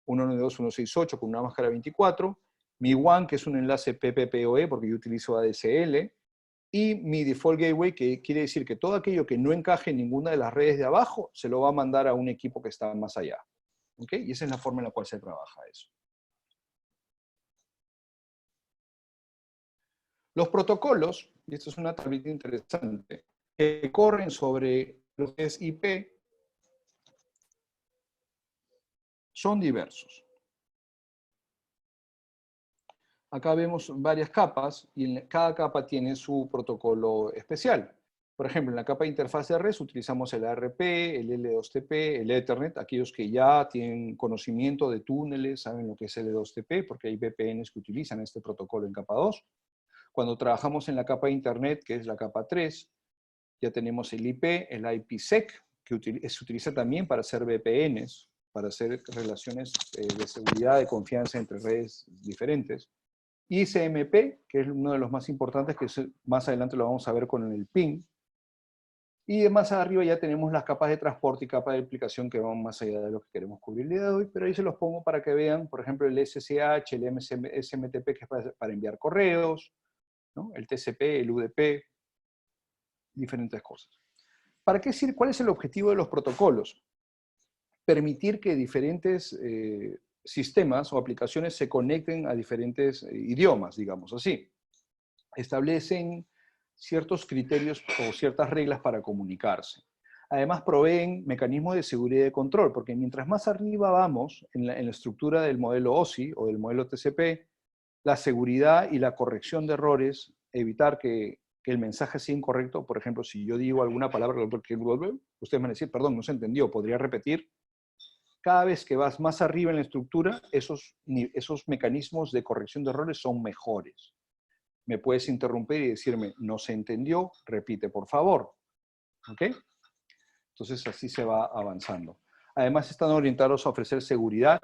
192.168 con una máscara 24, mi WAN que es un enlace PPPoE porque yo utilizo ADSL, y mi default gateway, que quiere decir que todo aquello que no encaje en ninguna de las redes de abajo, se lo va a mandar a un equipo que está más allá. ¿Ok? Y esa es la forma en la cual se trabaja eso. Los protocolos, y esto es una tablita interesante, que corren sobre lo que es IP, son diversos. Acá vemos varias capas y en cada capa tiene su protocolo especial. Por ejemplo, en la capa de interfaz de red utilizamos el ARP, el L2TP, el Ethernet, aquellos que ya tienen conocimiento de túneles, saben lo que es L2TP, porque hay VPNs que utilizan este protocolo en capa 2. Cuando trabajamos en la capa de Internet, que es la capa 3, ya tenemos el IP, el IPsec, que se utiliza también para hacer VPNs, para hacer relaciones de seguridad, de confianza entre redes diferentes. ICMP, que es uno de los más importantes, que más adelante lo vamos a ver con el PIN. Y de más arriba ya tenemos las capas de transporte y capas de aplicación que van más allá de lo que queremos cubrir el día de hoy, pero ahí se los pongo para que vean, por ejemplo, el SSH, el SMTP, que es para enviar correos, ¿no? El TCP, el UDP, diferentes cosas. ¿Para qué sirve? ¿Cuál es el objetivo de los protocolos? Permitir que diferentes sistemas o aplicaciones se conecten a diferentes idiomas, digamos así. Establecen ciertos criterios o ciertas reglas para comunicarse. Además, proveen mecanismos de seguridad y de control, porque mientras más arriba vamos en la estructura del modelo OSI o del modelo TCP, la seguridad y la corrección de errores, evitar que el mensaje sea incorrecto. Por ejemplo, si yo digo alguna palabra que ustedes van a decir, perdón, no se entendió, ¿podría repetir? Cada vez que vas más arriba en la estructura, esos mecanismos de corrección de errores son mejores. Me puedes interrumpir y decirme, no se entendió, repite por favor. ¿Ok? Entonces así se va avanzando. Además están orientados a ofrecer seguridad.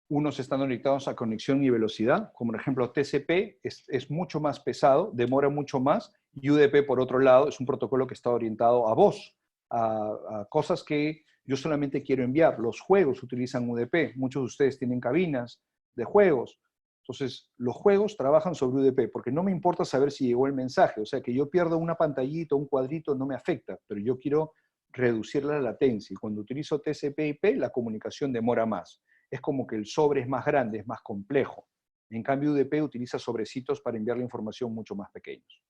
Unos están orientados a conexión y velocidad, como por ejemplo TCP es mucho más pesado, demora mucho más, y UDP por otro lado es un protocolo que está orientado a voz, a cosas que yo solamente quiero enviar. Los juegos utilizan UDP, muchos de ustedes tienen cabinas de juegos, entonces los juegos trabajan sobre UDP, porque no me importa saber si llegó el mensaje, o sea que yo pierdo una pantallita, un cuadrito, no me afecta, pero yo quiero reducir la latencia, y cuando utilizo TCP/IP la comunicación demora más. Es como que el sobre es más grande, es más complejo. En cambio, UDP utiliza sobrecitos para enviar la información mucho más pequeños.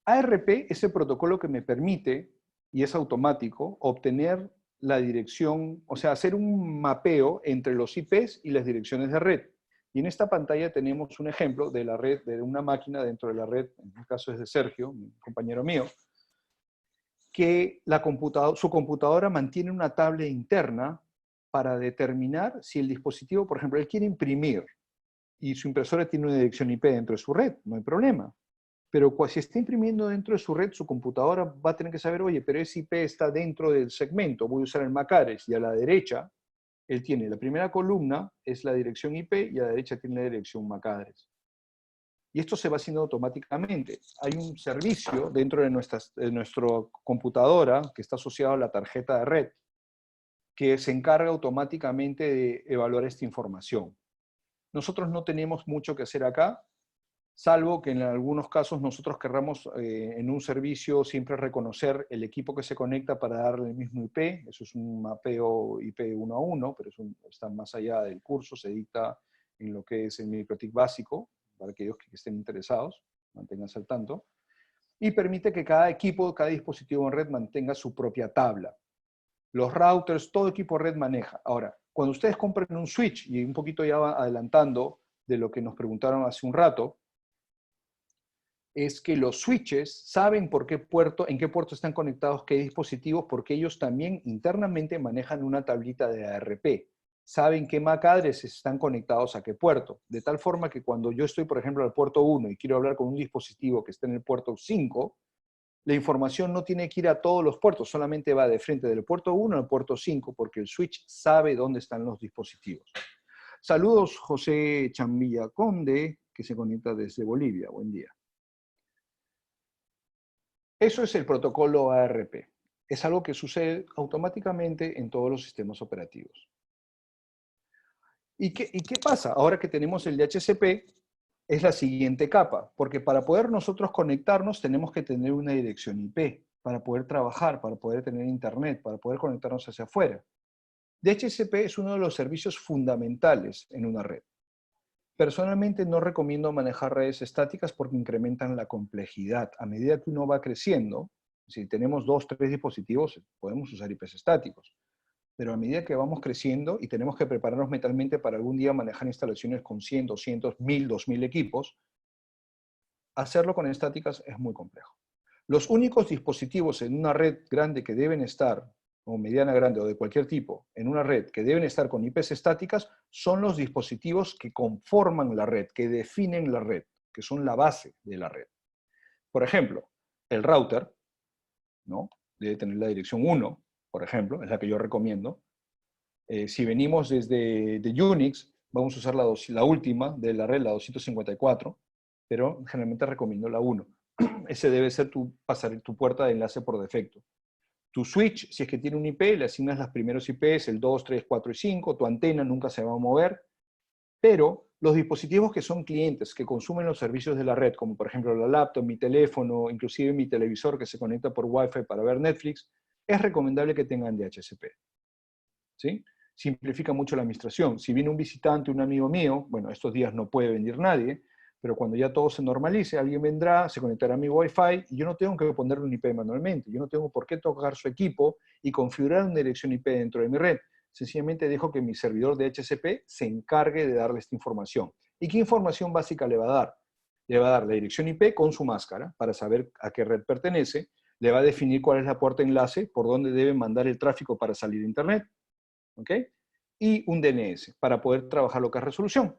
ARP es el protocolo que me permite, y es automático, obtener la dirección, o sea, hacer un mapeo entre los IPs y las direcciones de red. Y en esta pantalla tenemos un ejemplo de la red, de una máquina dentro de la red, en este caso es de Sergio, un compañero mío, que su computadora mantiene una tabla interna para determinar si el dispositivo, por ejemplo, él quiere imprimir y su impresora tiene una dirección IP dentro de su red, no hay problema. Pero si está imprimiendo dentro de su red, su computadora va a tener que saber, oye, pero ese IP está dentro del segmento, voy a usar el MAC address, y a la derecha, él tiene la primera columna, es la dirección IP, y a la derecha tiene la dirección MAC address. Y esto se va haciendo automáticamente. Hay un servicio dentro de nuestra computadora que está asociado a la tarjeta de red, que se encarga automáticamente de evaluar esta información. Nosotros no tenemos mucho que hacer acá, salvo que en algunos casos nosotros querramos en un servicio siempre reconocer el equipo que se conecta para darle el mismo IP. Eso es un mapeo IP 1 a 1, pero está más allá del curso, se dicta en lo que es el MikroTik básico, para aquellos que estén interesados, manténganse al tanto, y permite que cada equipo, cada dispositivo en red mantenga su propia tabla. Los routers, todo equipo red maneja. Ahora, cuando ustedes compren un switch, y un poquito ya va adelantando de lo que nos preguntaron hace un rato, es que los switches saben por qué puerto, en qué puerto están conectados qué dispositivos, porque ellos también internamente manejan una tablita de ARP. Saben qué MAC addresses están conectados a qué puerto. De tal forma que cuando yo estoy, por ejemplo, al puerto 1 y quiero hablar con un dispositivo que está en el puerto 5, la información no tiene que ir a todos los puertos, solamente va de frente del puerto 1 al puerto 5, porque el switch sabe dónde están los dispositivos. Saludos, José Chambilla Conde, que se conecta desde Bolivia. Buen día. Eso es el protocolo ARP. Es algo que sucede automáticamente en todos los sistemas operativos. ¿Y qué pasa? Ahora que tenemos el DHCP, es la siguiente capa, porque para poder nosotros conectarnos tenemos que tener una dirección IP, para poder trabajar, para poder tener internet, para poder conectarnos hacia afuera. DHCP es uno de los servicios fundamentales en una red. Personalmente no recomiendo manejar redes estáticas porque incrementan la complejidad. A medida que uno va creciendo, si tenemos 2, 3 dispositivos, podemos usar IPs estáticos. Pero a medida que vamos creciendo y tenemos que prepararnos mentalmente para algún día manejar instalaciones con 100, 200, 1000, 2000 equipos, hacerlo con estáticas es muy complejo. Los únicos dispositivos en una red grande que deben estar, o mediana grande o de cualquier tipo, en una red que deben estar con IPs estáticas, son los dispositivos que conforman la red, que definen la red, que son la base de la red. Por ejemplo, el router, ¿no? Debe tener la dirección 1, por ejemplo, es la que yo recomiendo. Si venimos desde de Unix, vamos a usar la última de la red, la 254, pero generalmente recomiendo la 1. Ese debe ser tu puerta de enlace por defecto. Tu switch, si es que tiene un IP, le asignas los primeros IPs, el 2, 3, 4 y 5, tu antena nunca se va a mover, pero los dispositivos que son clientes, que consumen los servicios de la red, como por ejemplo la laptop, mi teléfono, inclusive mi televisor que se conecta por Wi-Fi para ver Netflix, es recomendable que tengan DHCP. ¿Sí? Simplifica mucho la administración. Si viene un visitante, un amigo mío, bueno, estos días no puede venir nadie, pero cuando ya todo se normalice, alguien vendrá, se conectará a mi Wi-Fi y yo no tengo que ponerle un IP manualmente. Yo no tengo por qué tocar su equipo y configurar una dirección IP dentro de mi red. Sencillamente dejo que mi servidor de DHCP se encargue de darle esta información. ¿Y qué información básica le va a dar? Le va a dar la dirección IP con su máscara para saber a qué red pertenece, le va a definir cuál es la puerta enlace, por dónde debe mandar el tráfico para salir a Internet, ¿ok? Y un DNS para poder trabajar lo que es resolución.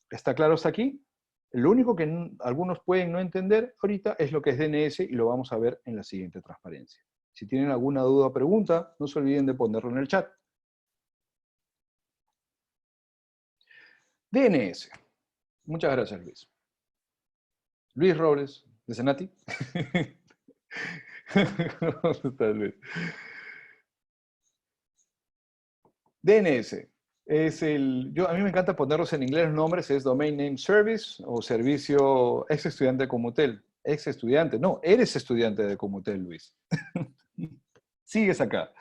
¿Está claro hasta aquí? Lo único que algunos pueden no entender ahorita es lo que es DNS y lo vamos a ver en la siguiente transparencia. Si tienen alguna duda o pregunta, no se olviden de ponerlo en el chat. DNS. Muchas gracias, Luis. Luis Robles, de Senati. ¿Cómo estás, Luis? DNS. A mí me encanta ponerlos en inglés los nombres, es Domain Name Service o servicio ex estudiante de Comutel. Ex estudiante, no, eres estudiante de Comutel, Luis. Sigues acá.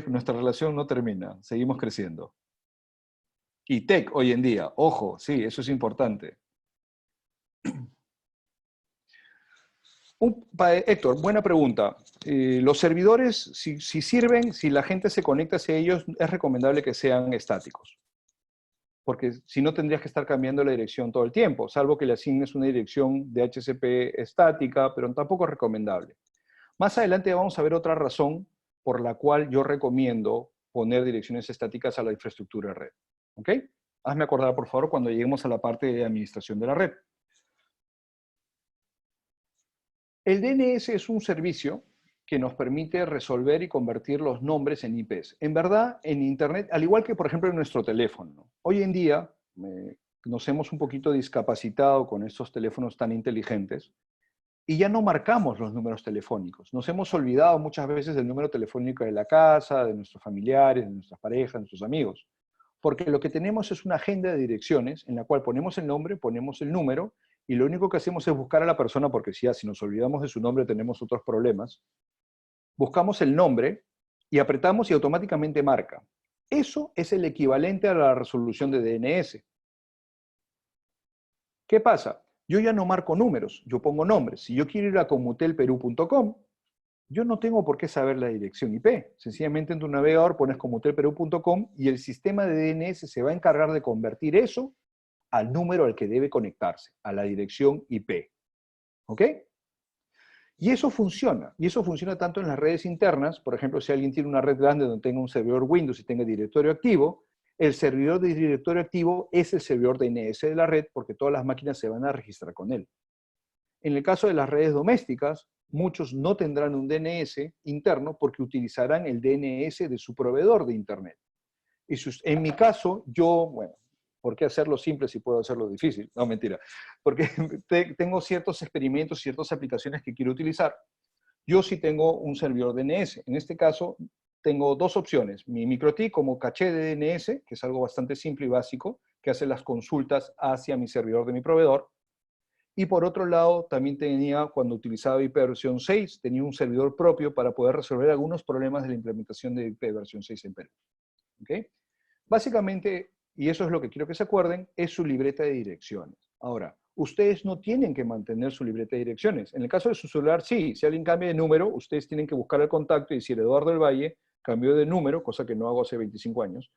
Nuestra relación no termina, seguimos creciendo. Y tech hoy en día, ojo, sí, eso es importante. Héctor, buena pregunta. Los servidores, si sirven, si la gente se conecta hacia ellos, es recomendable que sean estáticos. Porque si no tendrías que estar cambiando la dirección todo el tiempo, salvo que le asignes una dirección de DHCP estática, pero tampoco es recomendable. Más adelante vamos a ver otra razón por la cual yo recomiendo poner direcciones estáticas a la infraestructura de red. ¿Ok? Hazme acordar, por favor, cuando lleguemos a la parte de administración de la red. El DNS es un servicio que nos permite resolver y convertir los nombres en IPs. En verdad, en Internet, al igual que, por ejemplo, en nuestro teléfono, hoy en día nos hemos un poquito discapacitado con estos teléfonos tan inteligentes y ya no marcamos los números telefónicos. Nos hemos olvidado muchas veces del número telefónico de la casa, de nuestros familiares, de nuestras parejas, de nuestros amigos. Porque lo que tenemos es una agenda de direcciones en la cual ponemos el nombre, ponemos el número, y lo único que hacemos es buscar a la persona, porque si nos olvidamos de su nombre tenemos otros problemas. Buscamos el nombre y apretamos y automáticamente marca. Eso es el equivalente a la resolución de DNS. ¿Qué pasa? Yo ya no marco números, yo pongo nombres. Si yo quiero ir a comutelperú.com, yo no tengo por qué saber la dirección IP. Sencillamente en tu navegador pones comutelperú.com y el sistema de DNS se va a encargar de convertir eso al número al que debe conectarse, a la dirección IP. ¿Ok? Y eso funciona tanto en las redes internas, por ejemplo, si alguien tiene una red grande donde tenga un servidor Windows y tenga directorio activo, el servidor de directorio activo es el servidor DNS de la red porque todas las máquinas se van a registrar con él. En el caso de las redes domésticas, muchos no tendrán un DNS interno porque utilizarán el DNS de su proveedor de Internet. Y en mi caso, bueno, ¿por qué hacerlo simple si puedo hacerlo difícil? No, mentira. Porque tengo ciertos experimentos, ciertas aplicaciones que quiero utilizar. Yo sí tengo un servidor DNS. En este caso, tengo dos opciones. Mi MikroTik como caché de DNS, que es algo bastante simple y básico, que hace las consultas hacia mi servidor de mi proveedor. Y por otro lado, también tenía, cuando utilizaba IP versión 6, tenía un servidor propio para poder resolver algunos problemas de la implementación de IP versión 6 en Perú. ¿Okay? Básicamente, y eso es lo que quiero que se acuerden, es su libreta de direcciones. Ahora, ustedes no tienen que mantener su libreta de direcciones. En el caso de su celular, sí. Si alguien cambia de número, ustedes tienen que buscar el contacto y decir Eduardo del Valle cambió de número, cosa que no hago hace 25 años,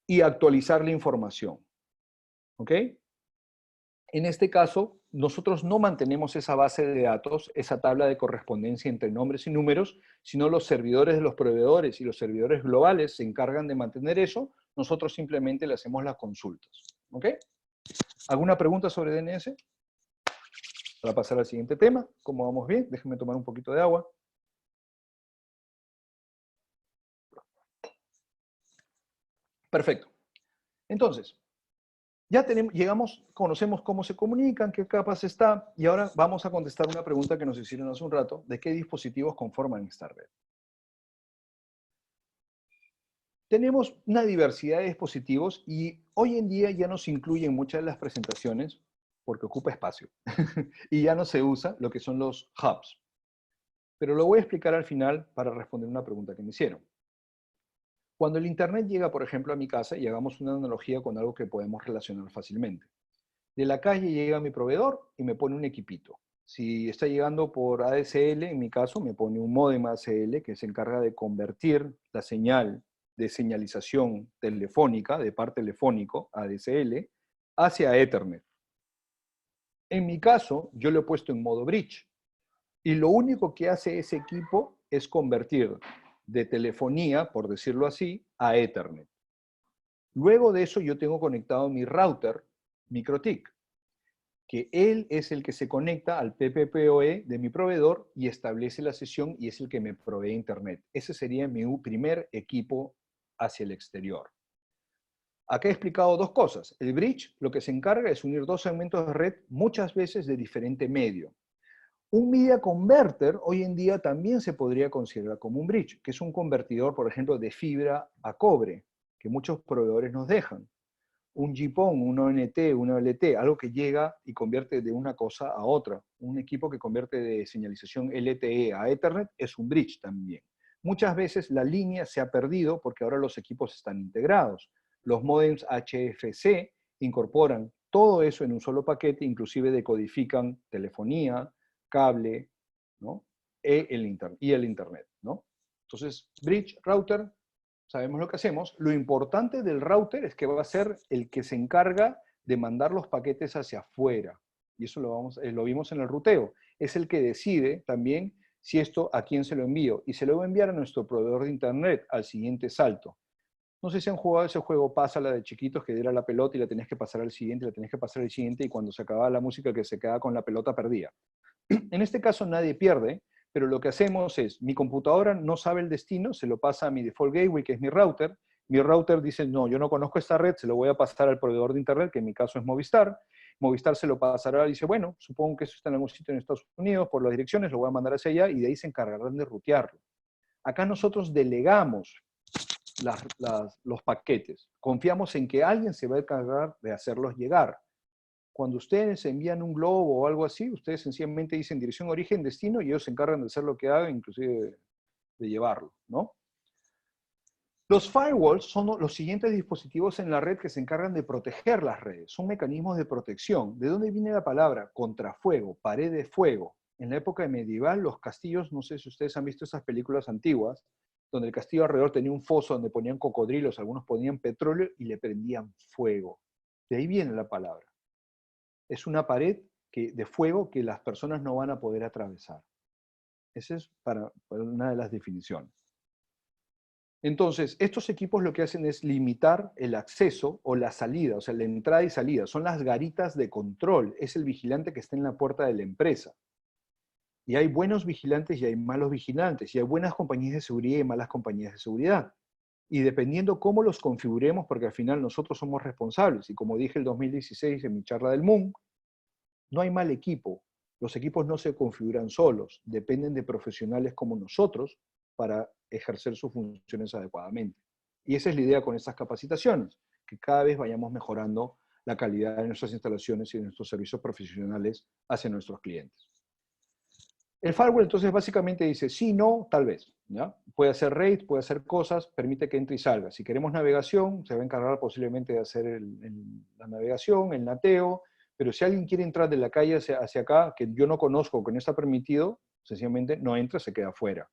y actualizar la información. ¿Ok? En este caso, nosotros no mantenemos esa base de datos, esa tabla de correspondencia entre nombres y números, sino los servidores de los proveedores y los servidores globales se encargan de mantener eso, nosotros simplemente le hacemos las consultas. ¿Ok? ¿Alguna pregunta sobre DNS? Para pasar al siguiente tema, ¿cómo vamos bien? Déjenme tomar un poquito de agua. Perfecto. Entonces, ya llegamos, conocemos cómo se comunican, qué capas está, y ahora vamos a contestar una pregunta que nos hicieron hace un rato, de qué dispositivos conforman esta red. Tenemos una diversidad de dispositivos y hoy en día ya no se incluye en muchas de las presentaciones porque ocupa espacio y ya no se usa lo que son los hubs. Pero lo voy a explicar al final para responder una pregunta que me hicieron. Cuando el Internet llega, por ejemplo, a mi casa, y hagamos una analogía con algo que podemos relacionar fácilmente. De la calle llega mi proveedor y me pone un equipito. Si está llegando por ADSL, en mi caso, me pone un módem ADSL que se encarga de convertir la señal de señalización telefónica, de par telefónico, ADSL, hacia Ethernet. En mi caso, yo lo he puesto en modo bridge. Y lo único que hace ese equipo es convertir de telefonía, por decirlo así, a Ethernet. Luego de eso yo tengo conectado mi router MikroTik, que él es el que se conecta al PPPoE de mi proveedor y establece la sesión y es el que me provee Internet. Ese sería mi primer equipo hacia el exterior. Acá he explicado dos cosas. El bridge lo que se encarga es unir dos segmentos de red muchas veces de diferente medio. Un media converter hoy en día también se podría considerar como un bridge, que es un convertidor, por ejemplo, de fibra a cobre, que muchos proveedores nos dejan. Un GPON, un ONT, un LT, algo que llega y convierte de una cosa a otra. Un equipo que convierte de señalización LTE a Ethernet es un bridge también. Muchas veces la línea se ha perdido porque ahora los equipos están integrados. Los modems HFC incorporan todo eso en un solo paquete, inclusive decodifican telefonía, cable, ¿no? y el Internet, ¿no? Entonces, bridge, router, sabemos lo que hacemos. Lo importante del router es que va a ser el que se encarga de mandar los paquetes hacia afuera. Y eso lo vimos en el ruteo. Es el que decide también si esto a quién se lo envío. Y se lo voy a enviar a nuestro proveedor de internet al siguiente salto. No sé si han jugado ese juego Pásala de chiquitos, que era la pelota y la tenías que pasar al siguiente, la tenías que pasar al siguiente, y cuando se acababa la música, el que se quedaba con la pelota perdía. En este caso nadie pierde, pero lo que hacemos es, mi computadora no sabe el destino, se lo pasa a mi default gateway, que es mi router dice, no, yo no conozco esta red, se lo voy a pasar al proveedor de internet, que en mi caso es Movistar. Movistar se lo pasará y dice, bueno, supongo que eso está en algún sitio en Estados Unidos, por las direcciones, lo voy a mandar hacia allá, y de ahí se encargarán de rutearlo. Acá nosotros delegamos los paquetes. Confiamos en que alguien se va a encargar de hacerlos llegar. Cuando ustedes envían un globo o algo así, ustedes sencillamente dicen dirección, origen, destino, y ellos se encargan de hacer lo que hagan, inclusive de llevarlo, ¿no? Los firewalls son los siguientes dispositivos en la red que se encargan de proteger las redes. Son mecanismos de protección. ¿De dónde viene la palabra? Contrafuego, pared de fuego. En la época medieval, los castillos, no sé si ustedes han visto esas películas antiguas, donde el castillo alrededor tenía un foso donde ponían cocodrilos, algunos ponían petróleo y le prendían fuego. De ahí viene la palabra. Es una pared de fuego que las personas no van a poder atravesar. Esa es para una de las definiciones. Entonces, estos equipos lo que hacen es limitar el acceso o la salida, o sea, la entrada y salida. Son las garitas de control. Es el vigilante que está en la puerta de la empresa. Y hay buenos vigilantes y hay malos vigilantes. Y hay buenas compañías de seguridad y malas compañías de seguridad. Y dependiendo cómo los configuremos, porque al final nosotros somos responsables. Y como dije el 2016 en mi charla del Moon, no hay mal equipo. Los equipos no se configuran solos. Dependen de profesionales como nosotros para ejercer sus funciones adecuadamente. Y esa es la idea con estas capacitaciones, que cada vez vayamos mejorando la calidad de nuestras instalaciones y de nuestros servicios profesionales hacia nuestros clientes. El firewall entonces básicamente dice sí, no, tal vez. ¿Ya? Puede hacer RAID, puede hacer cosas, permite que entre y salga. Si queremos navegación, se va a encargar posiblemente de hacer la navegación, el nateo, pero si alguien quiere entrar de la calle hacia acá, que yo no conozco, que no está permitido, sencillamente no entra, se queda fuera.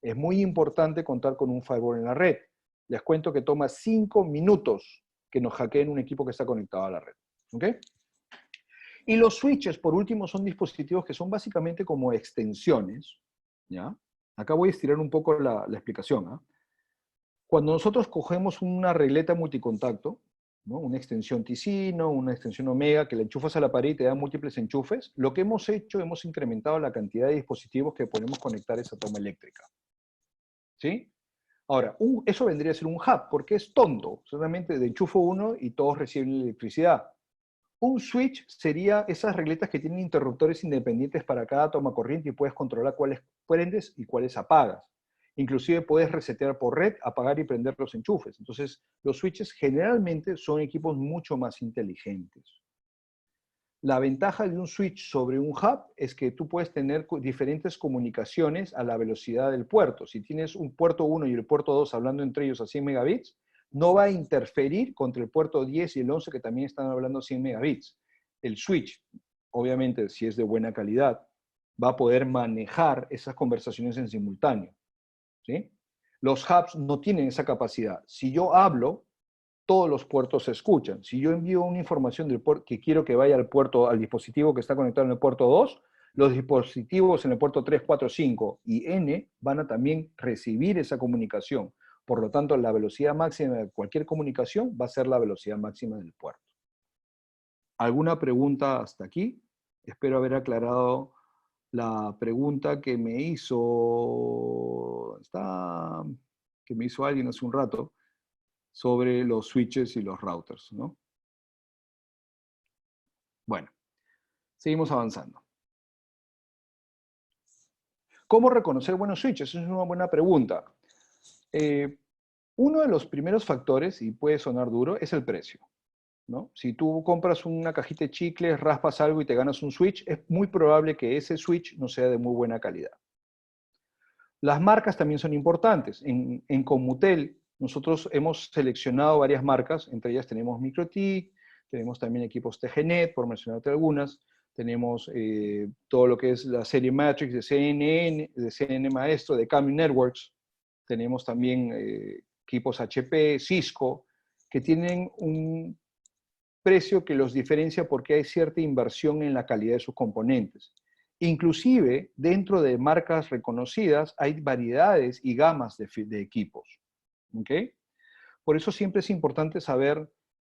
Es muy importante contar con un firewall en la red. Les cuento que toma 5 minutos que nos hackeen un equipo que está conectado a la red. ¿Ok? Y los switches, por último, son dispositivos que son básicamente como extensiones. ¿Ya? Acá voy a estirar un poco la explicación. ¿Ah? Cuando nosotros cogemos una regleta multicontacto, ¿no? Una extensión Ticino, una extensión Omega, que la enchufas a la pared y te da múltiples enchufes, lo que hemos hecho, hemos incrementado la cantidad de dispositivos que podemos conectar a esa toma eléctrica. ¿Sí? Ahora, eso vendría a ser un hub, porque es tonto. Solamente de enchufo uno y todos reciben electricidad. Un switch sería esas regletas que tienen interruptores independientes para cada toma corriente y puedes controlar cuáles prendes y cuáles apagas. Inclusive puedes resetear por red, apagar y prender los enchufes. Entonces, los switches generalmente son equipos mucho más inteligentes. La ventaja de un switch sobre un hub es que tú puedes tener diferentes comunicaciones a la velocidad del puerto. Si tienes un puerto 1 y el puerto 2 hablando entre ellos a 100 megabits, no va a interferir contra el puerto 10 y el 11 que también están hablando 100 megabits. El switch, obviamente, si es de buena calidad, va a poder manejar esas conversaciones en simultáneo. ¿Sí? Los hubs no tienen esa capacidad. Si yo hablo, todos los puertos se escuchan. Si yo envío una información del puerto que quiero que vaya al puerto, al dispositivo que está conectado en el puerto 2, los dispositivos en el puerto 3, 4, 5 y N van a también recibir esa comunicación. Por lo tanto, la velocidad máxima de cualquier comunicación va a ser la velocidad máxima del puerto. ¿Alguna pregunta hasta aquí? Espero haber aclarado la pregunta que me hizo, que me hizo alguien hace un rato, sobre los switches y los routers, ¿no? Bueno, seguimos avanzando. ¿Cómo reconocer buenos switches? Esa es una buena pregunta. Uno de los primeros factores, y puede sonar duro, es el precio, ¿no? Si tú compras una cajita de chicles, raspas algo y te ganas un switch, es muy probable que ese switch no sea de muy buena calidad. Las marcas también son importantes. En Conmutel, nosotros hemos seleccionado varias marcas, entre ellas tenemos MikroTik, tenemos también equipos TGNet, por mencionarte algunas, tenemos todo lo que es la serie Matrix de CNN, de CNN Maestro, de Cameo Networks, tenemos también equipos HP, Cisco, que tienen un precio que los diferencia porque hay cierta inversión en la calidad de sus componentes. Inclusive, dentro de marcas reconocidas, hay variedades y gamas de equipos. ¿Ok? Por eso siempre es importante saber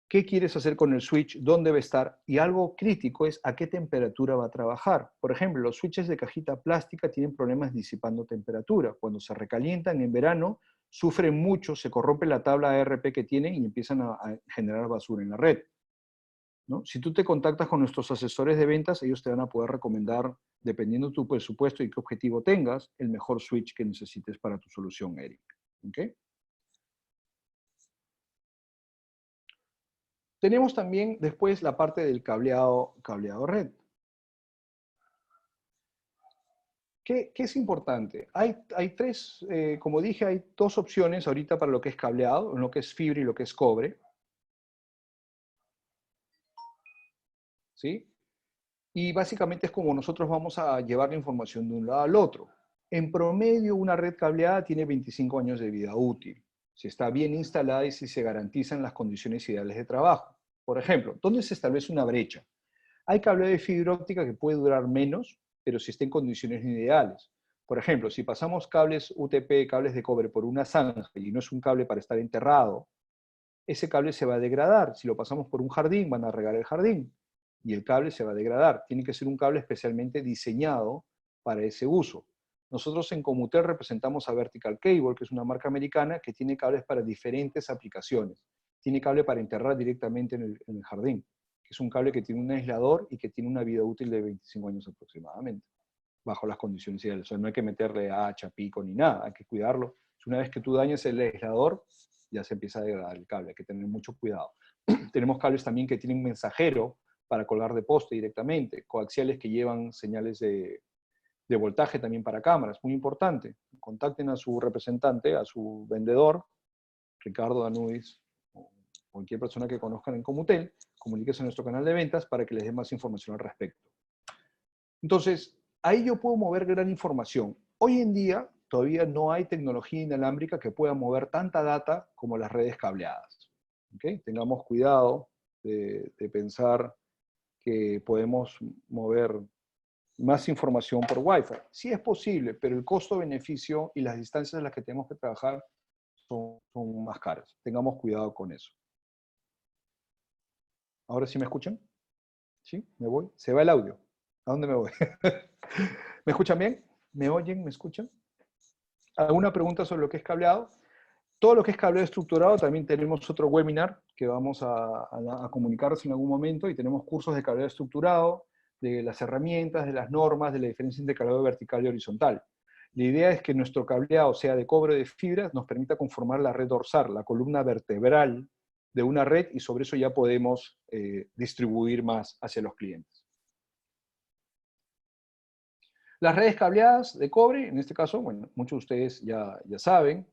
qué quieres hacer con el switch, dónde debe estar, y algo crítico es a qué temperatura va a trabajar. Por ejemplo, los switches de cajita plástica tienen problemas disipando temperatura. Cuando se recalientan en verano, sufren mucho, se corrompe la tabla ARP que tienen y empiezan a generar basura en la red, ¿no? Si tú te contactas con nuestros asesores de ventas, ellos te van a poder recomendar, dependiendo de tu presupuesto y qué objetivo tengas, el mejor switch que necesites para tu solución, Eric. ¿Ok? Tenemos también después la parte del cableado red. ¿Qué es importante? Hay tres, como dije, hay dos opciones ahorita para lo que es cableado, lo que es fibra y lo que es cobre. ¿Sí? Y básicamente es como nosotros vamos a llevar la información de un lado al otro. En promedio, una red cableada tiene 25 años de vida útil, si está bien instalada y si se garantizan las condiciones ideales de trabajo. Por ejemplo, ¿dónde se establece una brecha? Hay cable de fibra óptica que puede durar menos, pero si está en condiciones ideales. Por ejemplo, si pasamos cables UTP, cables de cobre por una zanja y no es un cable para estar enterrado, ese cable se va a degradar. Si lo pasamos por un jardín, van a regar el jardín y el cable se va a degradar. Tiene que ser un cable especialmente diseñado para ese uso. Nosotros en Comutel representamos a Vertical Cable, que es una marca americana que tiene cables para diferentes aplicaciones. Tiene cable para enterrar directamente en el jardín, que es un cable que tiene un aislador y que tiene una vida útil de 25 años aproximadamente, bajo las condiciones ideales. O sea, no hay que meterle hacha, pico ni nada, hay que cuidarlo. Una vez que tú dañes el aislador, ya se empieza a degradar el cable, hay que tener mucho cuidado. Tenemos cables también que tienen mensajero para colgar de poste directamente, coaxiales que llevan señales de voltaje también para cámaras, muy importante. Contacten a su representante, a su vendedor, Ricardo Danudis, o cualquier persona que conozcan en Comutel, comuníquese a nuestro canal de ventas para que les dé más información al respecto. Entonces, ahí yo puedo mover gran información. Hoy en día todavía no hay tecnología inalámbrica que pueda mover tanta data como las redes cableadas. ¿Okay? Tengamos cuidado de pensar que podemos mover más información por Wi-Fi. Sí es posible, pero el costo-beneficio y las distancias en las que tenemos que trabajar son más caras. Tengamos cuidado con eso. ¿Ahora sí me escuchan? ¿Sí? ¿Me voy? ¿Se va el audio? ¿A dónde me voy? ¿Me escuchan bien? ¿Me oyen? ¿Me escuchan? ¿Alguna pregunta sobre lo que es cableado? Todo lo que es cableado estructurado, también tenemos otro webinar que vamos a comunicarles en algún momento, y tenemos cursos de cableado estructurado, de las herramientas, de las normas, de la diferencia entre cableado vertical y horizontal. La idea es que nuestro cableado, sea de cobre o de fibra, nos permita conformar la red dorsal, la columna vertebral de una red, y sobre eso ya podemos distribuir más hacia los clientes. Las redes cableadas de cobre, en este caso, bueno, muchos de ustedes ya saben,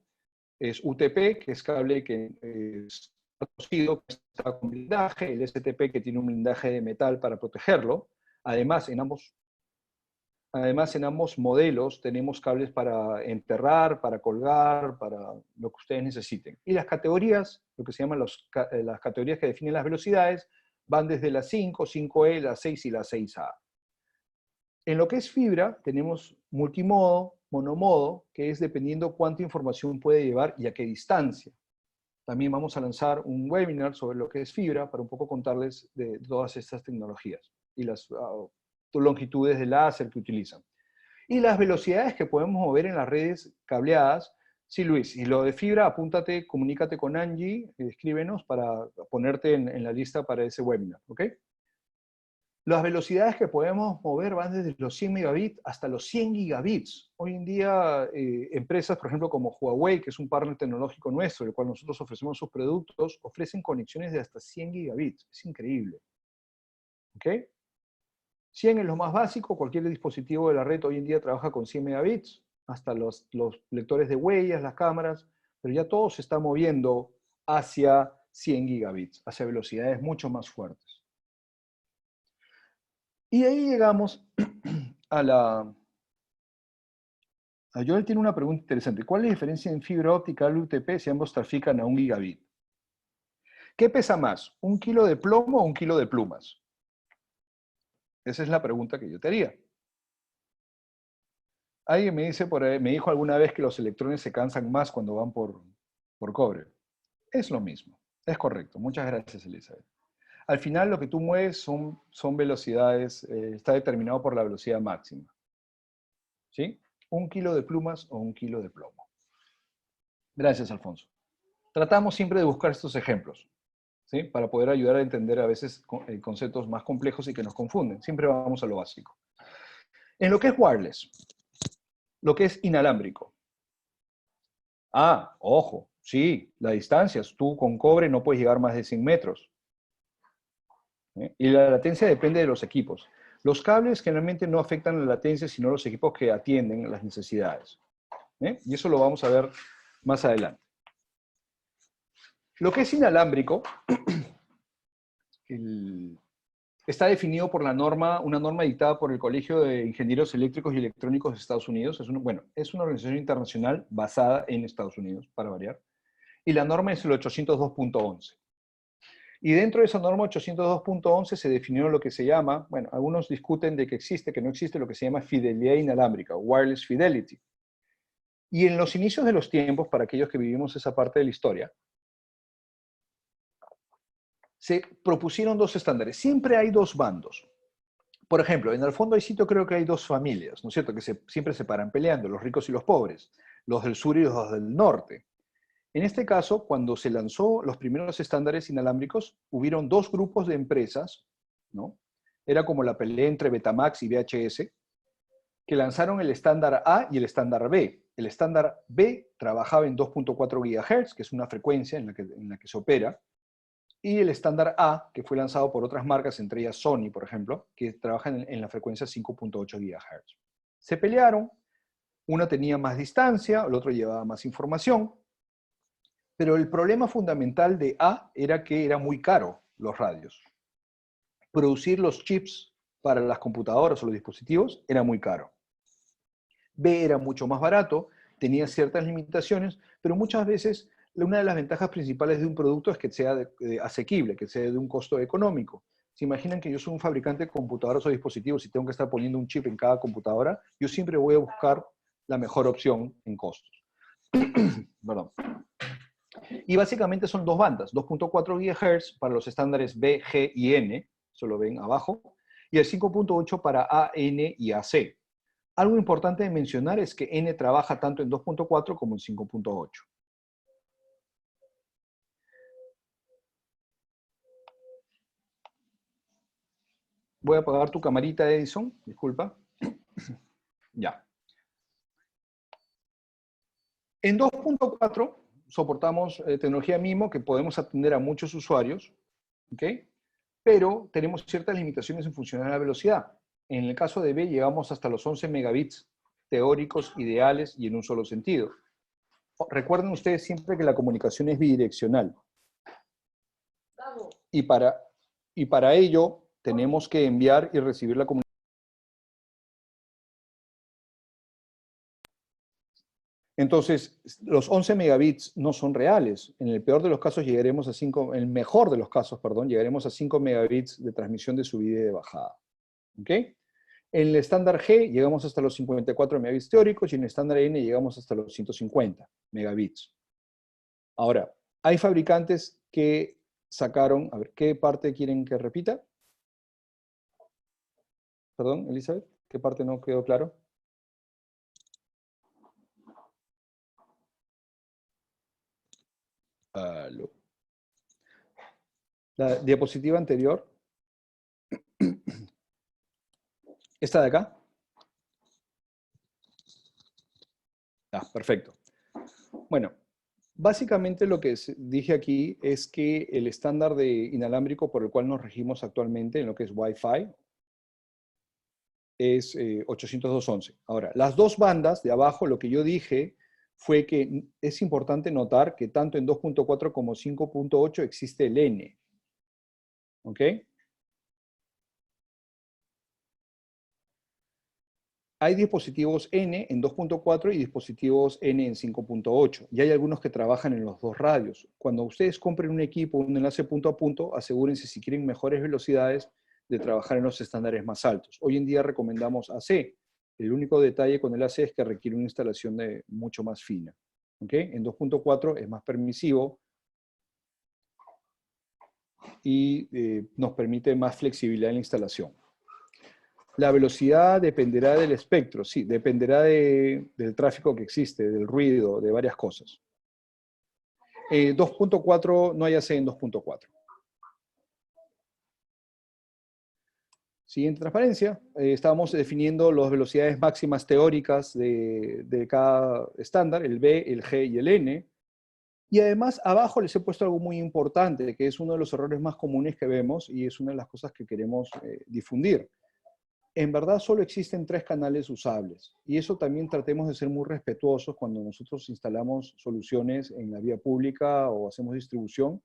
es UTP, que es cable que es conocido, que está con blindaje, el STP, que tiene un blindaje de metal para protegerlo. Además, en ambos modelos tenemos cables para enterrar, para colgar, para lo que ustedes necesiten. Y las categorías, lo que se llaman las categorías que definen las velocidades, van desde la 5, 5E, la 6 y la 6A. En lo que es fibra, tenemos multimodo, monomodo, que es dependiendo cuánta información puede llevar y a qué distancia. También vamos a lanzar un webinar sobre lo que es fibra para un poco contarles de todas estas tecnologías y las longitudes de láser que utilizan. Y las velocidades que podemos mover en las redes cableadas. Sí, Luis, y lo de fibra, apúntate, comunícate con Angie, escríbenos para ponerte en la lista para ese webinar, ¿ok? Las velocidades que podemos mover van desde los 100 megabits hasta los 100 gigabits. Hoy en día, empresas, por ejemplo, como Huawei, que es un partner tecnológico nuestro, el cual nosotros ofrecemos sus productos, ofrecen conexiones de hasta 100 gigabits. Es increíble. ¿Ok? 100 es lo más básico. Cualquier dispositivo de la red hoy en día trabaja con 100 megabits, hasta los lectores de huellas, las cámaras, pero ya todo se está moviendo hacia 100 gigabits, hacia velocidades mucho más fuertes. Y ahí llegamos a la... Joel tiene una pregunta interesante. ¿Cuál es la diferencia en fibra óptica y UTP si ambos trafican a 1 gigabit? ¿Qué pesa más? ¿1 kilo de plomo o 1 kilo de plumas? Esa es la pregunta que yo te haría. Alguien me dice por ahí, me dijo alguna vez que los electrones se cansan más cuando van por cobre. Es lo mismo. Es correcto. Muchas gracias, Elizabeth. Al final lo que tú mueves son velocidades, está determinado por la velocidad máxima. ¿Sí? 1 kilo de plumas o 1 kilo de plomo. Gracias, Alfonso. Tratamos siempre de buscar estos ejemplos, ¿sí? Para poder ayudar a entender a veces conceptos más complejos y que nos confunden. Siempre vamos a lo básico. En lo que es wireless, lo que es inalámbrico. Ah, ojo, sí, las distancias. Tú con cobre no puedes llegar más de 100 metros. Y la latencia depende de los equipos. Los cables generalmente no afectan la latencia, sino los equipos que atienden las necesidades. Y eso lo vamos a ver más adelante. Lo que es inalámbrico está definido por una norma dictada por el Colegio de Ingenieros Eléctricos y Electrónicos de Estados Unidos. Es una organización internacional basada en Estados Unidos, para variar. Y la norma es el 802.11. Y dentro de esa norma 802.11 se definió lo que se llama, bueno, algunos discuten de que existe, que no existe, lo que se llama fidelidad inalámbrica, wireless fidelity. Y en los inicios de los tiempos, para aquellos que vivimos esa parte de la historia, se propusieron dos estándares. Siempre hay dos bandos. Por ejemplo, en el fondo hay sitio creo que hay dos familias, ¿no es cierto? Que siempre se paran peleando, los ricos y los pobres, los del sur y los del norte. En este caso, cuando se lanzó los primeros estándares inalámbricos, hubieron dos grupos de empresas, ¿no? Era como la pelea entre Betamax y VHS, que lanzaron el estándar A y el estándar B. El estándar B trabajaba en 2.4 GHz, que es una frecuencia en la que se opera, y el estándar A, que fue lanzado por otras marcas, entre ellas Sony, por ejemplo, que trabajan en la frecuencia 5.8 GHz. Se pelearon, uno tenía más distancia, el otro llevaba más información, pero el problema fundamental de A era que era muy caro los radios. Producir los chips para las computadoras o los dispositivos era muy caro. B era mucho más barato, tenía ciertas limitaciones, pero muchas veces una de las ventajas principales de un producto es que sea asequible, que sea de un costo económico. ¿Se imaginan que yo soy un fabricante de computadoras o dispositivos y tengo que estar poniendo un chip en cada computadora? Yo siempre voy a buscar la mejor opción en costos. Perdón. Y básicamente son dos bandas, 2.4 GHz para los estándares B, G y N, eso lo ven abajo, y el 5.8 para A, N y AC. Algo importante de mencionar es que N trabaja tanto en 2.4 como en 5.8. Voy a apagar tu camarita, Edison, disculpa. Ya. En 2.4 soportamos tecnología MIMO que podemos atender a muchos usuarios, ¿ok? Pero tenemos ciertas limitaciones en función de la velocidad. En el caso de B llegamos hasta los 11 megabits teóricos, ideales y en un solo sentido. Recuerden ustedes siempre que la comunicación es bidireccional. Y para ello tenemos que enviar y recibir la comunicación. Entonces, los 11 megabits no son reales. En el peor de los casos llegaremos a 5, en el mejor de los casos, perdón, llegaremos a 5 megabits de transmisión de subida y de bajada. ¿Ok? En el estándar G llegamos hasta los 54 megabits teóricos y en el estándar N llegamos hasta los 150 megabits. Ahora, hay fabricantes que sacaron, a ver, ¿qué parte quieren que repita? Perdón, Elizabeth, ¿qué parte no quedó claro? Aló. La diapositiva anterior. ¿Esta de acá? Ah, perfecto. Bueno, básicamente lo que dije aquí es que el estándar de inalámbrico por el cual nos regimos actualmente en lo que es Wi-Fi es 802.11. Ahora, las dos bandas de abajo, lo que yo dije fue que es importante notar que tanto en 2.4 como 5.8 existe el N. ¿Ok? Hay dispositivos N en 2.4 y dispositivos N en 5.8. Y hay algunos que trabajan en los dos radios. Cuando ustedes compren un equipo, un enlace punto a punto, asegúrense si quieren mejores velocidades de trabajar en los estándares más altos. Hoy en día recomendamos AC, El único detalle con el AC es que requiere una instalación mucho más fina. ¿Okay? En 2.4 es más permisivo y nos permite más flexibilidad en la instalación. La velocidad dependerá del espectro, sí, dependerá del tráfico que existe, del ruido, de varias cosas. 2.4 no hay AC en 2.4. Siguiente transparencia, estábamos definiendo las velocidades máximas teóricas de cada estándar, el B, el G y el N. Y además, abajo les he puesto algo muy importante, que es uno de los errores más comunes que vemos y es una de las cosas que queremos difundir. En verdad, solo existen 3 canales usables. Y eso también tratemos de ser muy respetuosos cuando nosotros instalamos soluciones en la vía pública o hacemos distribución.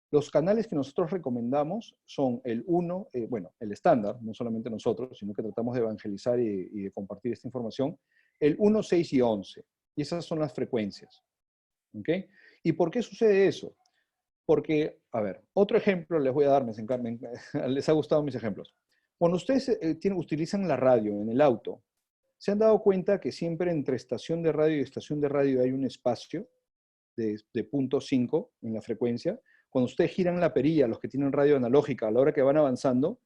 Los canales que nosotros recomendamos son el 1, bueno, el estándar, no solamente nosotros, sino que tratamos de evangelizar y de compartir esta información, el 1, 6 y 11. Y esas son las frecuencias. ¿Ok? ¿Y por qué sucede eso? Porque, a ver, otro ejemplo les voy a dar, les ha gustado mis ejemplos. Cuando ustedes utilizan la radio en el auto, ¿se han dado cuenta que siempre entre estación de radio y estación de radio hay un espacio de 0.5 en la frecuencia? Cuando ustedes giran la perilla, los que tienen radio analógica, a la hora que van avanzando,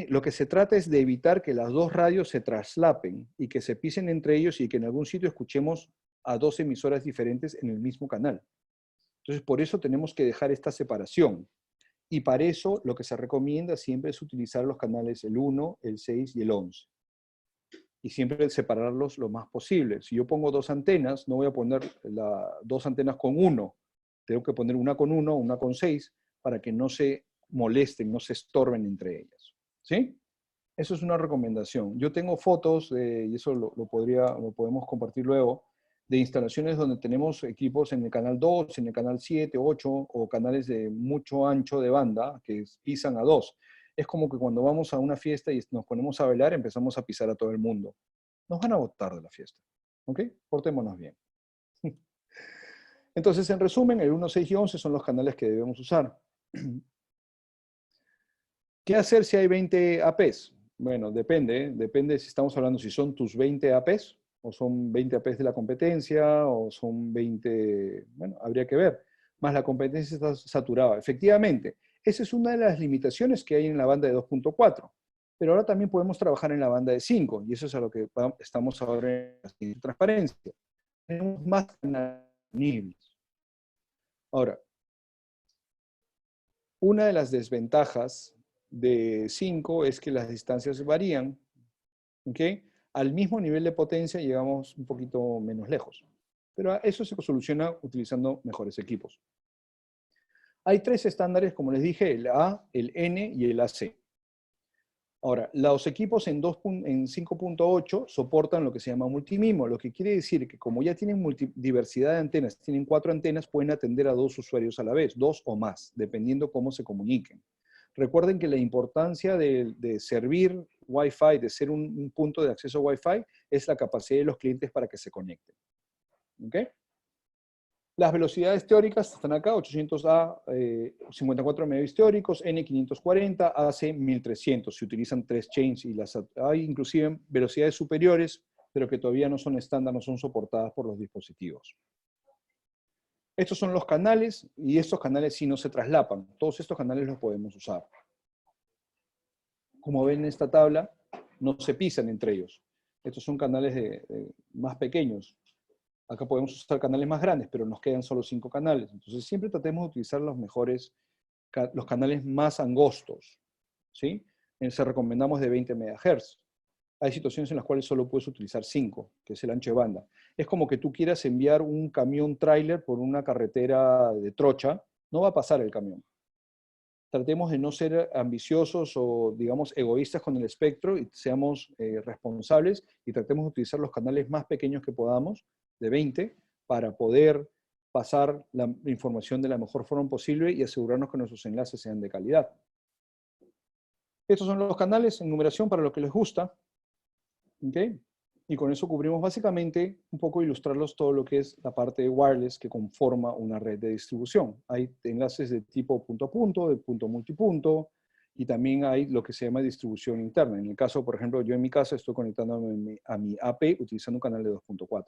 lo que se trata es de evitar que las dos radios se traslapen y que se pisen entre ellos y que en algún sitio escuchemos a 2 emisoras diferentes en el mismo canal. Entonces, por eso tenemos que dejar esta separación. Y para eso, lo que se recomienda siempre es utilizar los canales el 1, el 6 y el 11. Y siempre separarlos lo más posible. Si yo pongo 2 antenas, no voy a poner 2 antenas con 1. Tengo que poner una con 1, una con 6, para que no se molesten, no se estorben entre ellas. ¿Sí? Eso es una recomendación. Yo tengo fotos, y eso lo podemos compartir luego, de instalaciones donde tenemos equipos en el canal 2, en el canal 7, 8, o canales de mucho ancho de banda que pisan a 2. Es como que cuando vamos a una fiesta y nos ponemos a bailar, empezamos a pisar a todo el mundo. Nos van a botar de la fiesta. ¿Ok? Portémonos bien. Entonces, en resumen, el 1, 6 y 11 son los canales que debemos usar. ¿Qué hacer si hay 20 APs? Bueno, depende si estamos hablando si son tus 20 APs, o son 20 APs de la competencia, o son 20, bueno, habría que ver. Más la competencia está saturada. Efectivamente, esa es una de las limitaciones que hay en la banda de 2.4. Pero ahora también podemos trabajar en la banda de 5, y eso es a lo que estamos ahora en transparencia. Tenemos más canales disponibles. Ahora, una de las desventajas de 5 es que las distancias varían, ¿ok? Al mismo nivel de potencia llegamos un poquito menos lejos, pero eso se soluciona utilizando mejores equipos. Hay 3 estándares, como les dije, el A, el N y el AC. Ahora, los equipos en 5.8 soportan lo que se llama multimimo, lo que quiere decir que como ya tienen diversidad de antenas, tienen 4 antenas, pueden atender a 2 usuarios a la vez, 2 o más, dependiendo cómo se comuniquen. Recuerden que la importancia de servir Wi-Fi, de ser un punto de acceso a Wi-Fi, es la capacidad de los clientes para que se conecten. ¿Ok? Las velocidades teóricas están acá, 800A, 54 megabits teóricos, N540, AC 1300. Se utilizan 3 chains y hay inclusive velocidades superiores, pero que todavía no son estándar, no son soportadas por los dispositivos. Estos son los canales, y estos canales sí no se traslapan. Todos estos canales los podemos usar. Como ven en esta tabla, no se pisan entre ellos. Estos son canales más pequeños. Acá podemos usar canales más grandes, pero nos quedan solo 5 canales. Entonces siempre tratemos de utilizar los canales más angostos. ¿Sí? Se recomendamos de 20 MHz. Hay situaciones en las cuales solo puedes utilizar 5, que es el ancho de banda. Es como que tú quieras enviar un camión tráiler por una carretera de trocha, no va a pasar el camión. Tratemos de no ser ambiciosos o, digamos, egoístas con el espectro y seamos responsables y tratemos de utilizar los canales más pequeños que podamos, de 20, para poder pasar la información de la mejor forma posible y asegurarnos que nuestros enlaces sean de calidad. Estos son los canales en numeración para los que les gusta. ¿Okay? Y con eso cubrimos básicamente un poco ilustrarlos todo lo que es la parte de wireless que conforma una red de distribución. Hay enlaces de tipo punto a punto, de punto multipunto, Y también hay lo que se llama distribución interna. En el caso, por ejemplo, yo en mi casa estoy conectándome a mi AP utilizando un canal de 2.4.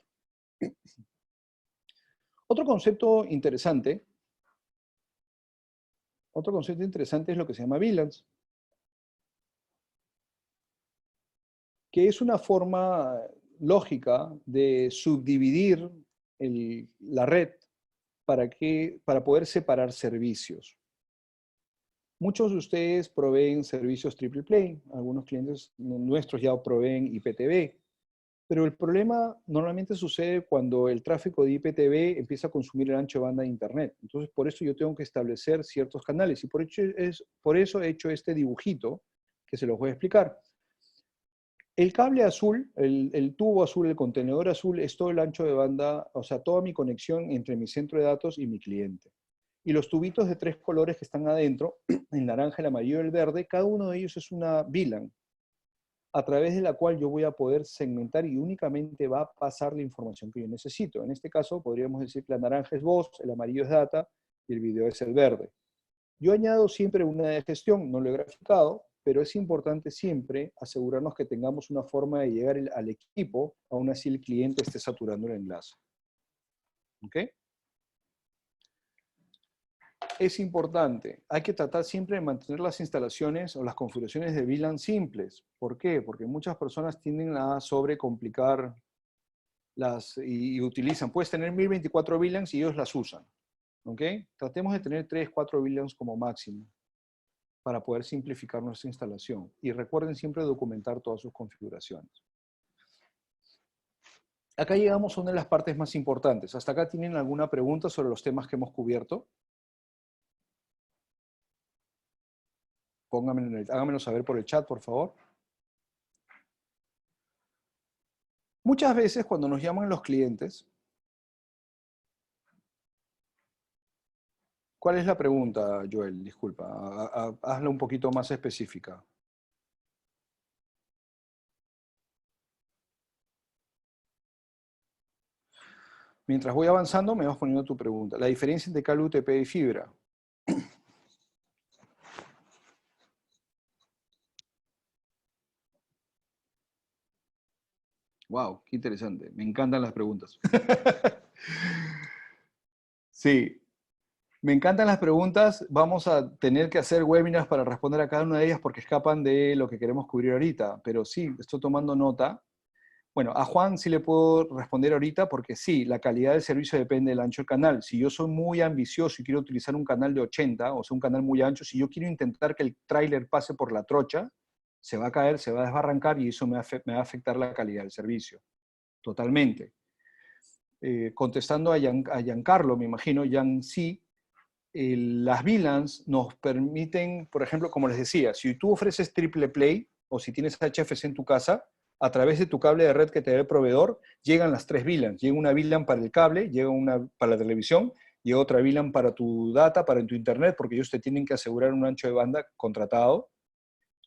Otro concepto interesante es lo que se llama VLANs, que es una forma lógica de subdividir la red para poder separar servicios. Muchos de ustedes proveen servicios triple play, algunos clientes nuestros ya proveen IPTV, pero el problema normalmente sucede cuando el tráfico de IPTV empieza a consumir el ancho de banda de Internet. Entonces, por eso yo tengo que establecer ciertos canales y por eso he hecho este dibujito que se los voy a explicar. El cable azul, el tubo azul, el contenedor azul es todo el ancho de banda, o sea, toda mi conexión entre mi centro de datos y mi cliente. Y los tubitos de 3 colores que están adentro, el naranja, el amarillo y el verde, cada uno de ellos es una VLAN, a través de la cual yo voy a poder segmentar y únicamente va a pasar la información que yo necesito. En este caso, podríamos decir que la naranja es voz, el amarillo es data y el video es el verde. Yo añado siempre una de gestión, no lo he graficado, pero es importante siempre asegurarnos que tengamos una forma de llegar al equipo, aún así el cliente esté saturando el enlace. ¿Ok? Es importante, hay que tratar siempre de mantener las instalaciones o las configuraciones de VLAN simples. ¿Por qué? Porque muchas personas tienden a sobrecomplicar y utilizan. Puedes tener 1024 VLANs y ellos las usan. ¿Ok? Tratemos de tener 3, 4 VLANs como máximo para poder simplificar nuestra instalación. Y recuerden siempre documentar todas sus configuraciones. Acá llegamos a una de las partes más importantes. ¿Hasta acá tienen alguna pregunta sobre los temas que hemos cubierto? Háganmelo saber por el chat, por favor. Muchas veces cuando nos llaman los clientes, ¿cuál es la pregunta, Joel? Disculpa, hazla un poquito más específica. Mientras voy avanzando, me vas poniendo tu pregunta. La diferencia entre cable UTP y fibra. Wow, qué interesante. Me encantan las preguntas. Sí, me encantan las preguntas. Vamos a tener que hacer webinars para responder a cada una de ellas porque escapan de lo que queremos cubrir ahorita. Pero sí, estoy tomando nota. Bueno, a Juan sí le puedo responder ahorita porque sí, la calidad del servicio depende del ancho del canal. Si yo soy muy ambicioso y quiero utilizar un canal de 80, o sea, un canal muy ancho, si yo quiero intentar que el tráiler pase por la trocha, se va a caer, se va a desbarrancar y eso me va a afectar la calidad del servicio. Totalmente. Contestando a Giancarlo, me imagino, sí, las VLANs nos permiten, por ejemplo, como les decía, si tú ofreces triple play o si tienes HFC en tu casa, a través de tu cable de red que te da el proveedor, llegan las 3 VLANs. Llega una VLAN para el cable, llega una para la televisión, llega otra VLAN para tu data, para tu internet, porque ellos te tienen que asegurar un ancho de banda contratado,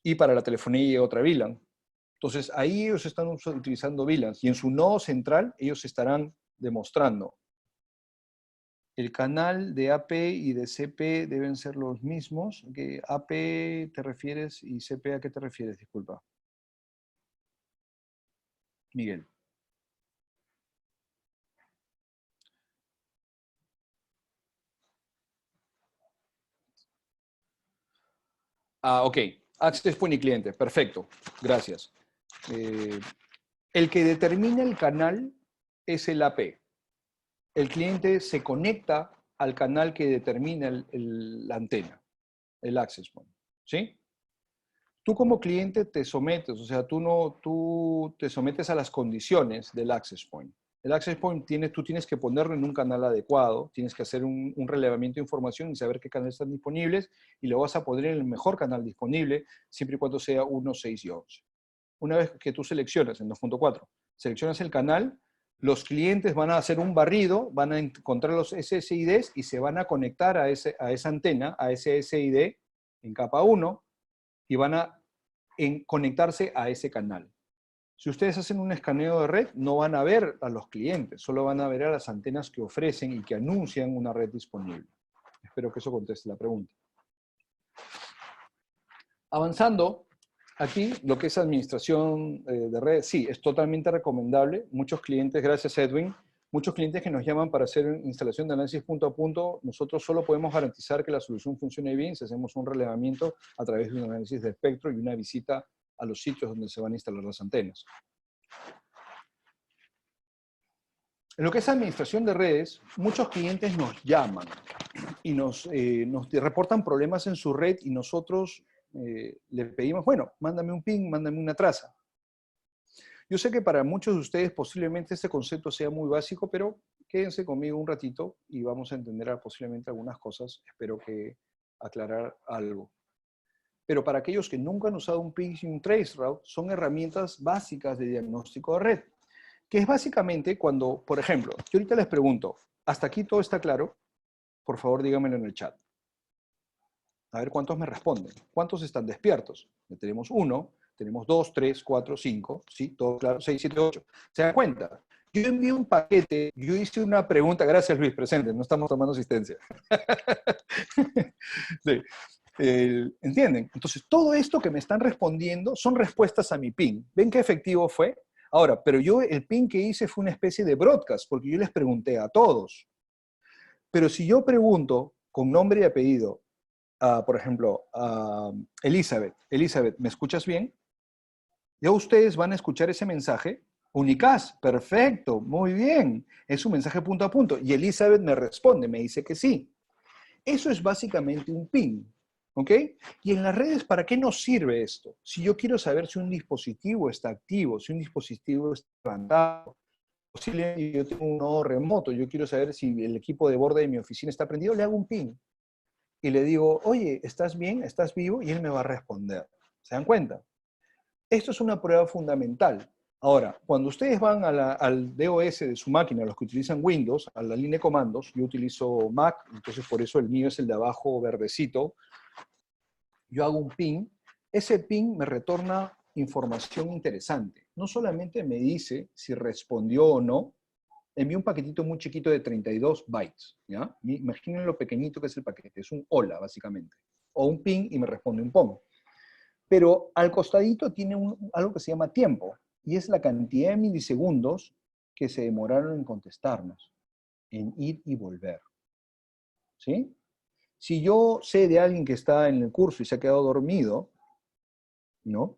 y para la telefonía llega otra VLAN. Entonces, ahí ellos están utilizando VLANs, y en su nodo central ellos estarán demostrando. El canal de AP y de CP deben ser los mismos. ¿Qué AP te refieres y CP a qué te refieres? Disculpa. Miguel. Ok. Access Point y cliente. Perfecto. Gracias. El que determina el canal es el AP. El cliente se conecta al canal que determina la antena, el access point. ¿Sí? Tú como cliente te sometes, o sea, tú te sometes a las condiciones del access point. El access point tú tienes que ponerlo en un canal adecuado, tienes que hacer un relevamiento de información y saber qué canales están disponibles y lo vas a poner en el mejor canal disponible, siempre y cuando sea 1, 6 y 11. Una vez que tú seleccionas en 2.4, seleccionas el canal, los clientes van a hacer un barrido, van a encontrar los SSIDs y se van a conectar a esa antena, a ese SSID en capa 1 y van a conectarse a ese canal. Si ustedes hacen un escaneo de red, no van a ver a los clientes, solo van a ver a las antenas que ofrecen y que anuncian una red disponible. Espero que eso conteste la pregunta. Avanzando, aquí lo que es administración de redes, sí, es totalmente recomendable. Muchos clientes, gracias Edwin, muchos clientes que nos llaman para hacer instalación de análisis punto a punto, nosotros solo podemos garantizar que la solución funcione bien si hacemos un relevamiento a través de un análisis de espectro y una visita a los sitios donde se van a instalar las antenas. En lo que es administración de redes, muchos clientes nos llaman y nos reportan problemas en su red y nosotros le pedimos, bueno, mándame un ping, mándame una traza. Yo sé que para muchos de ustedes posiblemente este concepto sea muy básico, pero quédense conmigo un ratito y vamos a entender posiblemente algunas cosas. Espero que aclarar algo. Pero para aquellos que nunca han usado un ping y un traceroute, son herramientas básicas de diagnóstico de red. Que es básicamente cuando, por ejemplo, yo ahorita les pregunto, ¿hasta aquí todo está claro? Por favor, díganmelo en el chat. A ver cuántos me responden. ¿Cuántos están despiertos? Tenemos 1, tenemos 2, 3, 4, 5, ¿sí? Todo claro, 6, 7, 8. ¿Se dan cuenta? Yo envié un paquete, yo hice una pregunta, gracias Luis, presente, no estamos tomando asistencia. Sí. ¿Entienden? Entonces, todo esto que me están respondiendo son respuestas a mi ping. ¿Ven qué efectivo fue? Ahora, pero yo el ping que hice fue una especie de broadcast, porque yo les pregunté a todos. Pero si yo pregunto con nombre y apellido, por ejemplo, Elizabeth, ¿me escuchas bien? Ya ustedes van a escuchar ese mensaje. Unicast, perfecto, muy bien. Es un mensaje punto a punto. Y Elizabeth me responde, me dice que sí. Eso es básicamente un ping. ¿Ok? Y en las redes, ¿para qué nos sirve esto? Si yo quiero saber si un dispositivo está activo, si un dispositivo está levantado, posiblemente yo tengo un nodo remoto, yo quiero saber si el equipo de borde de mi oficina está prendido, le hago un ping. Y le digo, oye, ¿estás bien? ¿Estás vivo? Y él me va a responder. ¿Se dan cuenta? Esto es una prueba fundamental. Ahora, cuando ustedes van al DOS de su máquina, los que utilizan Windows, a la línea de comandos, yo utilizo Mac, entonces por eso el mío es el de abajo verdecito, yo hago un ping, ese ping me retorna información interesante. No solamente me dice si respondió o no, envío un paquetito muy chiquito de 32 bytes, ¿ya? Imaginen lo pequeñito que es el paquete, es un hola, básicamente. O un ping y me responde un pong. Pero al costadito tiene algo que se llama tiempo, y es la cantidad de milisegundos que se demoraron en contestarnos, en ir y volver. ¿Sí? Si yo sé de alguien que está en el curso y se ha quedado dormido, ¿no?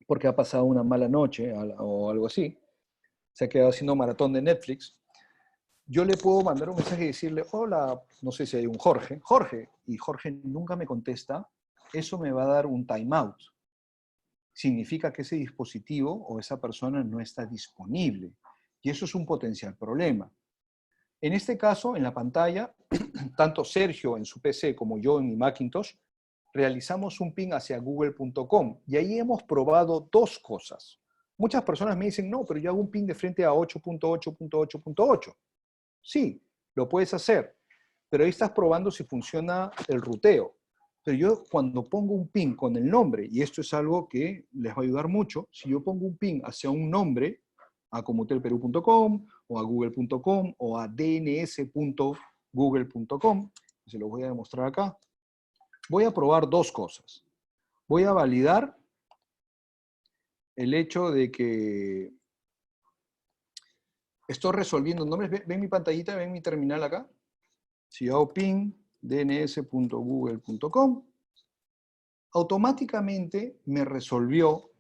Porque ha pasado una mala noche o algo así, se ha quedado haciendo maratón de Netflix, yo le puedo mandar un mensaje y decirle, hola, no sé si hay un Jorge, y Jorge nunca me contesta, eso me va a dar un timeout. Significa que ese dispositivo o esa persona no está disponible. Y eso es un potencial problema. En este caso, en la pantalla, tanto Sergio en su PC como yo en mi Macintosh, realizamos un ping hacia google.com y ahí hemos probado dos cosas. Muchas personas me dicen, no, pero yo hago un ping de frente a 8.8.8.8. Sí, lo puedes hacer, pero ahí estás probando si funciona el ruteo. Pero yo cuando pongo un ping con el nombre, y esto es algo que les va a ayudar mucho, si yo pongo un ping hacia un nombre, a comutelperú.com o a google.com o a dns.google.com, se lo voy a demostrar acá, voy a probar dos cosas. Voy a validar el hecho de que estoy resolviendo nombres. ¿Ven mi pantallita? ¿Ven mi terminal acá? Si hago ping dns.google.com, automáticamente me resolvió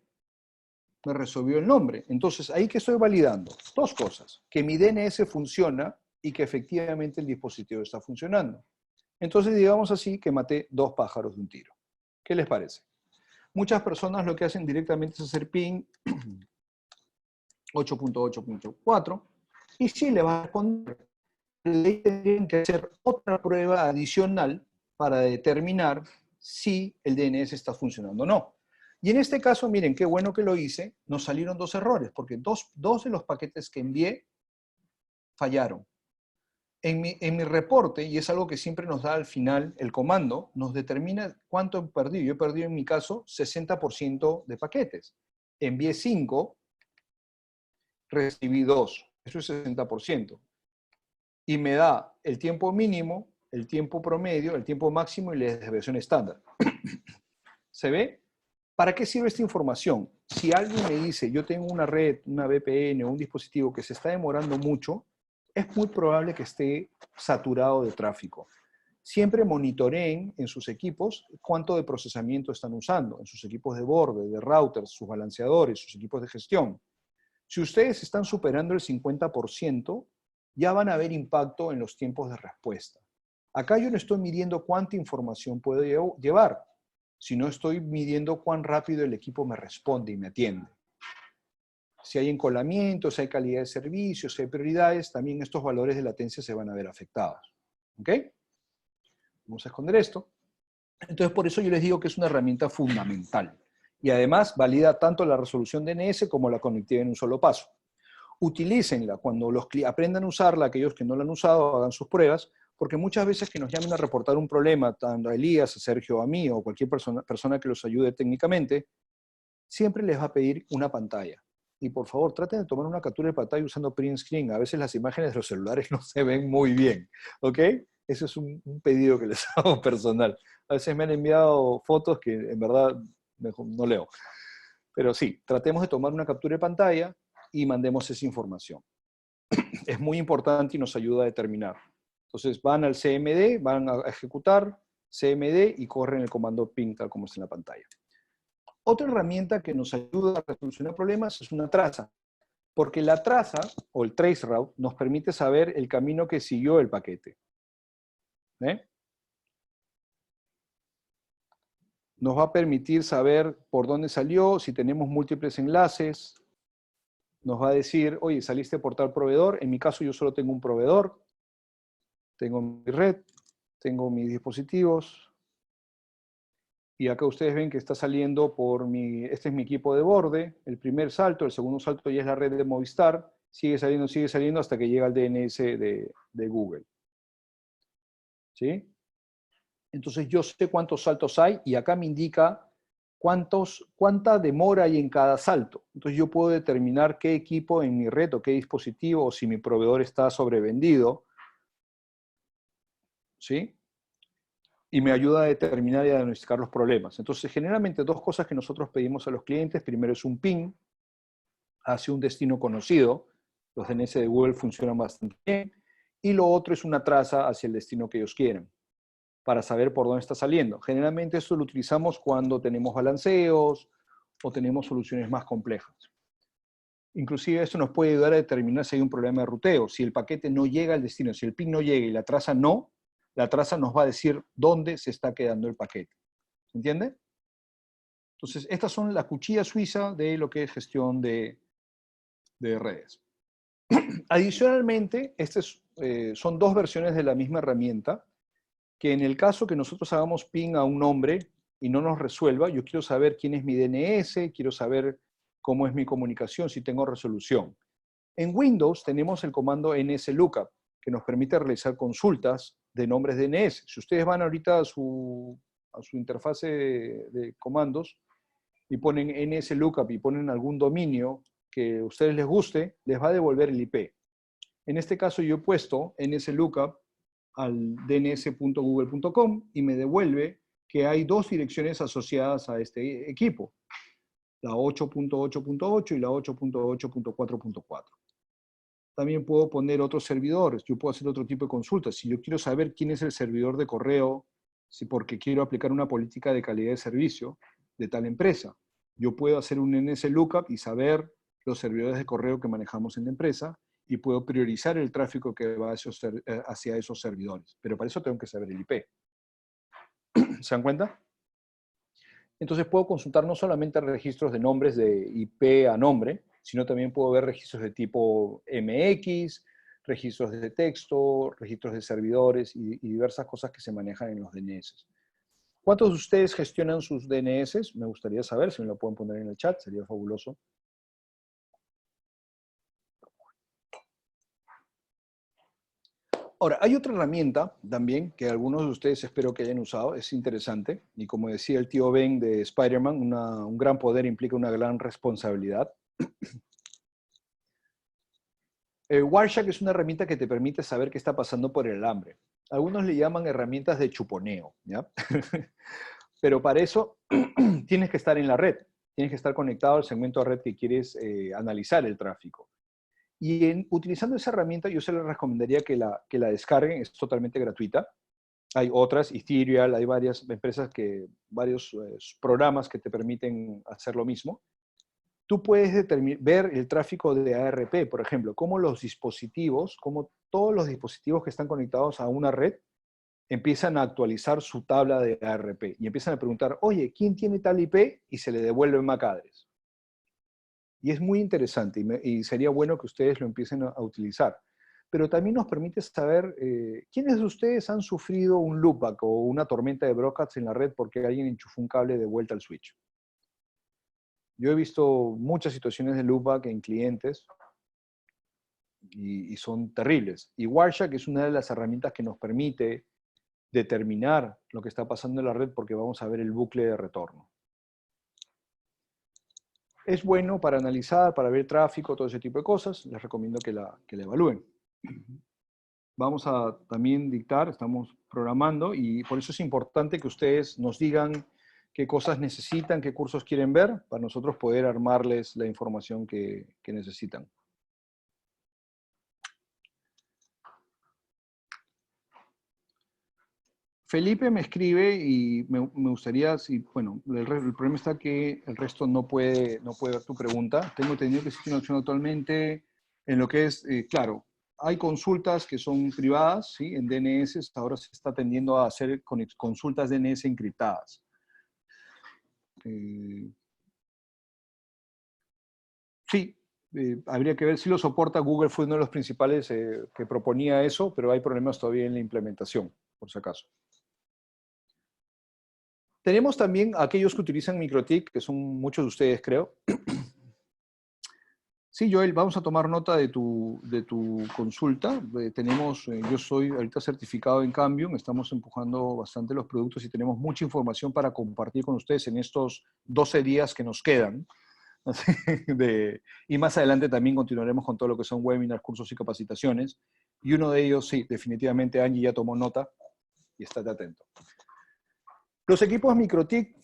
el nombre. Entonces, ahí que estoy validando dos cosas, que mi DNS funciona y que efectivamente el dispositivo está funcionando. Entonces, digamos así que maté dos pájaros de un tiro. ¿Qué les parece? Muchas personas lo que hacen directamente es hacer ping 8.8.4 y sí le va a responder. Tendrían que hacer otra prueba adicional para determinar si el DNS está funcionando o no. Y en este caso, miren, qué bueno que lo hice, nos salieron dos errores, porque dos de los paquetes que envié fallaron. En mi reporte, y es algo que siempre nos da al final el comando, nos determina cuánto he perdido. Yo he perdido en mi caso 60% de paquetes. Envié 5, recibí 2. Eso es 60%. Y me da el tiempo mínimo, el tiempo promedio, el tiempo máximo y la desviación estándar. ¿Se ve? ¿Para qué sirve esta información? Si alguien me dice, yo tengo una red, una VPN o un dispositivo que se está demorando mucho, es muy probable que esté saturado de tráfico. Siempre monitoreen en sus equipos cuánto de procesamiento están usando, en sus equipos de borde, de routers, sus balanceadores, sus equipos de gestión. Si ustedes están superando el 50%, ya van a ver impacto en los tiempos de respuesta. Acá yo no estoy midiendo cuánta información puedo llevar, sino estoy midiendo cuán rápido el equipo me responde y me atiende. Si hay encolamientos, si hay calidad de servicios, si hay prioridades, también estos valores de latencia se van a ver afectados. ¿Ok? Vamos a esconder esto. Entonces, por eso yo les digo que es una herramienta fundamental. Y además, valida tanto la resolución DNS como la conectividad en un solo paso. Utilícenla cuando aprendan a usarla, aquellos que no la han usado, hagan sus pruebas, porque muchas veces que nos llamen a reportar un problema, tanto a Elías, a Sergio, a mí, o cualquier persona que los ayude técnicamente, siempre les va a pedir una pantalla. Y por favor, traten de tomar una captura de pantalla usando print screen. A veces las imágenes de los celulares no se ven muy bien, ¿ok? Ese es un pedido que les hago personal. A veces me han enviado fotos que en verdad no leo. Pero sí, tratemos de tomar una captura de pantalla y mandemos esa información. Es muy importante y nos ayuda a determinar. Entonces van al CMD, van a ejecutar CMD y corren el comando ping tal como está en la pantalla. Otra herramienta que nos ayuda a resolucionar problemas es una traza, porque la traza o el traceroute nos permite saber el camino que siguió el paquete. ¿Eh? Nos va a permitir saber por dónde salió, si tenemos múltiples enlaces. Nos va a decir, oye, saliste por tal proveedor. En mi caso yo solo tengo un proveedor. Tengo mi red, tengo mis dispositivos. Y acá ustedes ven que está saliendo por este es mi equipo de borde, el primer salto, el segundo salto ya es la red de Movistar, sigue saliendo hasta que llega al DNS de Google. ¿Sí? Entonces yo sé cuántos saltos hay y acá me indica cuánta demora hay en cada salto. Entonces yo puedo determinar qué equipo en mi red o qué dispositivo, o si mi proveedor está sobrevendido, ¿sí? Y me ayuda a determinar y a diagnosticar los problemas. Entonces, generalmente dos cosas que nosotros pedimos a los clientes. Primero es un ping hacia un destino conocido. Los DNS de Google funcionan bastante bien. Y lo otro es una traza hacia el destino que ellos quieren, para saber por dónde está saliendo. Generalmente esto lo utilizamos cuando tenemos balanceos o tenemos soluciones más complejas. Inclusive esto nos puede ayudar a determinar si hay un problema de ruteo. Si el paquete no llega al destino, si el ping no llega y la traza no, la traza nos va a decir dónde se está quedando el paquete. ¿Se entiende? Entonces, estas son la cuchilla suiza de lo que es gestión de redes. Adicionalmente, son dos versiones de la misma herramienta, que en el caso que nosotros hagamos ping a un nombre y no nos resuelva, yo quiero saber quién es mi DNS, quiero saber cómo es mi comunicación, si tengo resolución. En Windows tenemos el comando nslookup, que nos permite realizar consultas de nombres DNS. Si ustedes van ahorita a su interfase de comandos y ponen nslookup y ponen algún dominio que a ustedes les guste, les va a devolver el IP. En este caso yo he puesto nslookup al dns.google.com y me devuelve que hay dos direcciones asociadas a este equipo, la 8.8.8 y la 8.8.4.4. También puedo poner otros servidores, yo puedo hacer otro tipo de consultas. Si yo quiero saber quién es el servidor de correo, si porque quiero aplicar una política de calidad de servicio de tal empresa, yo puedo hacer un nslookup y saber los servidores de correo que manejamos en la empresa y puedo priorizar el tráfico que va hacia esos servidores. Pero para eso tengo que saber el IP. ¿Se dan cuenta? Entonces puedo consultar no solamente registros de nombres de IP a nombre, sino también puedo ver registros de tipo MX, registros de texto, registros de servidores y diversas cosas que se manejan en los DNS. ¿Cuántos de ustedes gestionan sus DNS? Me gustaría saber, si me lo pueden poner en el chat, sería fabuloso. Ahora, hay otra herramienta también que algunos de ustedes espero que hayan usado, es interesante, y como decía el tío Ben de Spider-Man, un gran poder implica una gran responsabilidad. Wireshark es una herramienta que te permite saber qué está pasando por el alambre. Algunos le llaman herramientas de chuponeo, ¿ya? Pero para eso tienes que estar en la red, tienes que estar conectado al segmento de red que quieres analizar el tráfico. Y utilizando esa herramienta, yo se les recomendaría que la descarguen, es totalmente gratuita. Hay otras, Ethereal, hay varias empresas varios programas que te permiten hacer lo mismo. Tú puedes ver el tráfico de ARP, por ejemplo, cómo todos los dispositivos que están conectados a una red empiezan a actualizar su tabla de ARP y empiezan a preguntar, oye, ¿quién tiene tal IP? Y se le devuelve MAC address. Y es muy interesante y sería bueno que ustedes lo empiecen a utilizar. Pero también nos permite saber quiénes de ustedes han sufrido un loopback o una tormenta de broadcasts en la red porque alguien enchufó un cable de vuelta al switch. Yo he visto muchas situaciones de loopback en clientes y son terribles. Y Wireshark es una de las herramientas que nos permite determinar lo que está pasando en la red porque vamos a ver el bucle de retorno. Es bueno para analizar, para ver tráfico, todo ese tipo de cosas. Les recomiendo que la evalúen. Vamos a también dictar, estamos programando y por eso es importante que ustedes nos digan qué cosas necesitan, qué cursos quieren ver, para nosotros poder armarles la información que necesitan. Felipe me escribe y me gustaría, bueno, el problema está que el resto no puede ver tu pregunta. Tengo entendido que existe una opción actualmente en lo que es, claro, hay consultas que son privadas, ¿sí? En DNS, ahora se está tendiendo a hacer consultas DNS encriptadas. Sí, habría que ver si lo soporta. Google fue uno de los principales que proponía eso, pero hay problemas todavía en la implementación, por si acaso. Tenemos también aquellos que utilizan MikroTik, que son muchos de ustedes, creo. Sí, Joel, vamos a tomar nota de tu consulta. Yo soy ahorita certificado en Cambium, estamos empujando bastante los productos y tenemos mucha información para compartir con ustedes en estos 12 días que nos quedan. Y más adelante también continuaremos con todo lo que son webinars, cursos y capacitaciones. Y uno de ellos, sí, definitivamente Angie ya tomó nota y estate atento. Los equipos MikroTik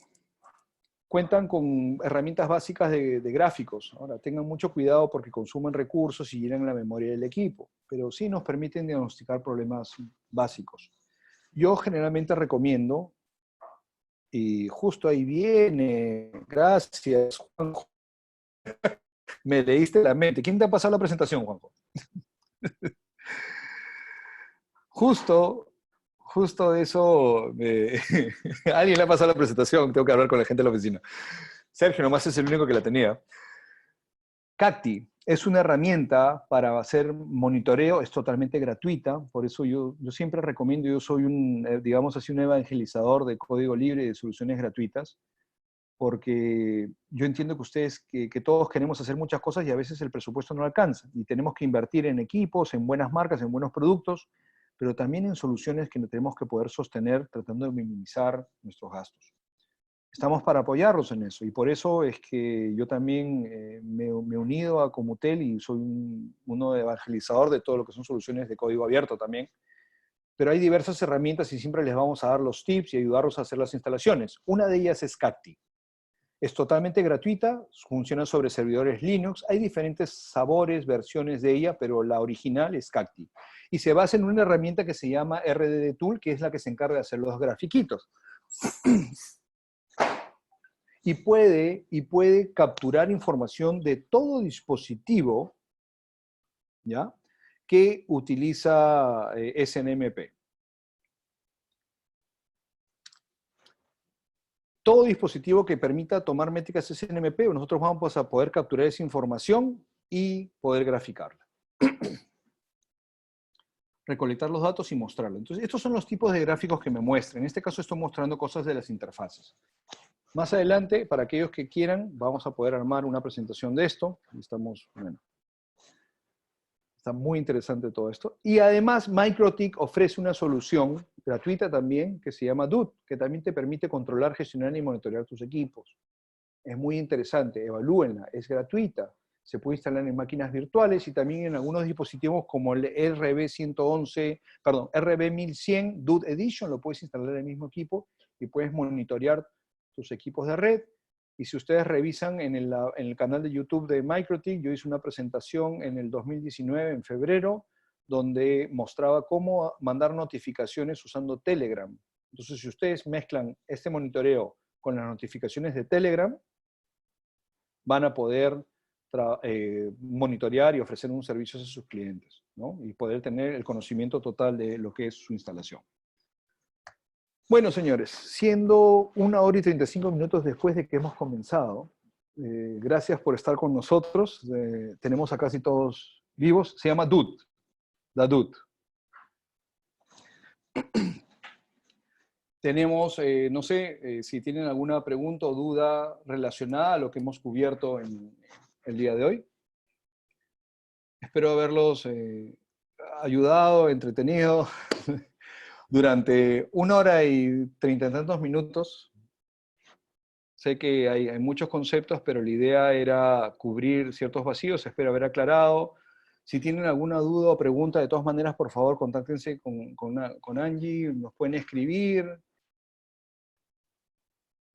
cuentan con herramientas básicas de gráficos. Ahora, tengan mucho cuidado porque consumen recursos y llenan la memoria del equipo, pero sí nos permiten diagnosticar problemas básicos. Yo generalmente recomiendo, y justo ahí viene, gracias, Juanjo. Me leíste la mente. ¿Quién te ha pasado la presentación, Juanjo? Justo de eso, alguien le ha pasado la presentación, tengo que hablar con la gente de la oficina. Sergio nomás es el único que la tenía. Cacti es una herramienta para hacer monitoreo, es totalmente gratuita, por eso yo siempre recomiendo, yo soy digamos así, un evangelizador de código libre y de soluciones gratuitas, porque yo entiendo que ustedes, que todos queremos hacer muchas cosas y a veces el presupuesto no alcanza, y tenemos que invertir en equipos, en buenas marcas, en buenos productos, pero también en soluciones que tenemos que poder sostener tratando de minimizar nuestros gastos. Estamos para apoyarlos en eso, y por eso es que yo también me he unido a Comutel y soy uno evangelizador de todo lo que son soluciones de código abierto también. Pero hay diversas herramientas y siempre les vamos a dar los tips y ayudarlos a hacer las instalaciones. Una de ellas es Cacti. Es totalmente gratuita, funciona sobre servidores Linux, hay diferentes sabores, versiones de ella, pero la original es Cacti. Y se basa en una herramienta que se llama RDD Tool, que es la que se encarga de hacer los grafiquitos. Y puede capturar información de todo dispositivo, ¿ya?, que utiliza SNMP. Todo dispositivo que permita tomar métricas SNMP, nosotros vamos a poder capturar esa información y poder graficarla. Recolectar los datos y mostrarlo. Entonces, estos son los tipos de gráficos que me muestran. En este caso estoy mostrando cosas de las interfaces. Más adelante, para aquellos que quieran, vamos a poder armar una presentación de esto. Está muy interesante todo esto. Y además, MikroTik ofrece una solución gratuita también que se llama DUT, que también te permite controlar, gestionar y monitorear tus equipos. Es muy interesante, evalúenla, es gratuita. Se puede instalar en máquinas virtuales y también en algunos dispositivos como el RB1100 DUT Edition, lo puedes instalar en el mismo equipo y puedes monitorear tus equipos de red. Y si ustedes revisan en el canal de YouTube de MikroTik, yo hice una presentación en el 2019, en febrero, donde mostraba cómo mandar notificaciones usando Telegram. Entonces, si ustedes mezclan este monitoreo con las notificaciones de Telegram, van a poder monitorear y ofrecer un servicio a sus clientes, ¿no? Y poder tener el conocimiento total de lo que es su instalación. Bueno, señores, siendo 1 hora y 35 minutos después de que hemos comenzado, gracias por estar con nosotros. Tenemos a casi todos vivos. Se llama Dud, Dadut. Tenemos, no sé si tienen alguna pregunta o duda relacionada a lo que hemos cubierto en el día de hoy. Espero haberlos ayudado, entretenido durante 1 hora y 30 y tantos minutos. Sé que hay muchos conceptos, pero la idea era cubrir ciertos vacíos. Espero haber aclarado. Si tienen alguna duda o pregunta, de todas maneras, por favor, contáctense con Angie, nos pueden escribir.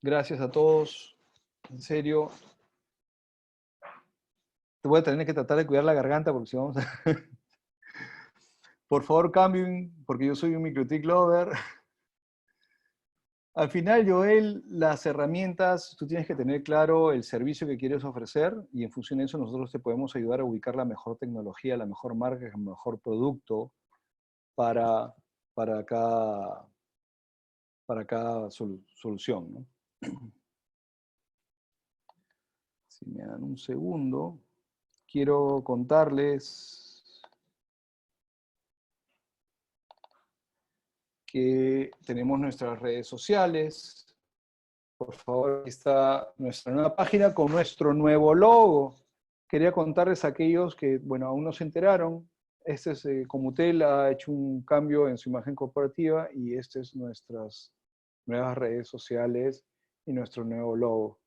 Gracias a todos. En serio. Te voy a tener que tratar de cuidar la garganta porque si vamos a... Por favor, cambien, porque yo soy un MikroTik lover. Al final, Joel, las herramientas, tú tienes que tener claro el servicio que quieres ofrecer y en función de eso nosotros te podemos ayudar a ubicar la mejor tecnología, la mejor marca, el mejor producto para cada solución, ¿no? Si me dan un segundo, quiero contarles que tenemos nuestras redes sociales. Por favor, aquí está nuestra nueva página con nuestro nuevo logo. Quería contarles a aquellos que, bueno, aún no se enteraron. Este es, Comutel ha hecho un cambio en su imagen corporativa y este es nuestras nuevas redes sociales y nuestro nuevo logo.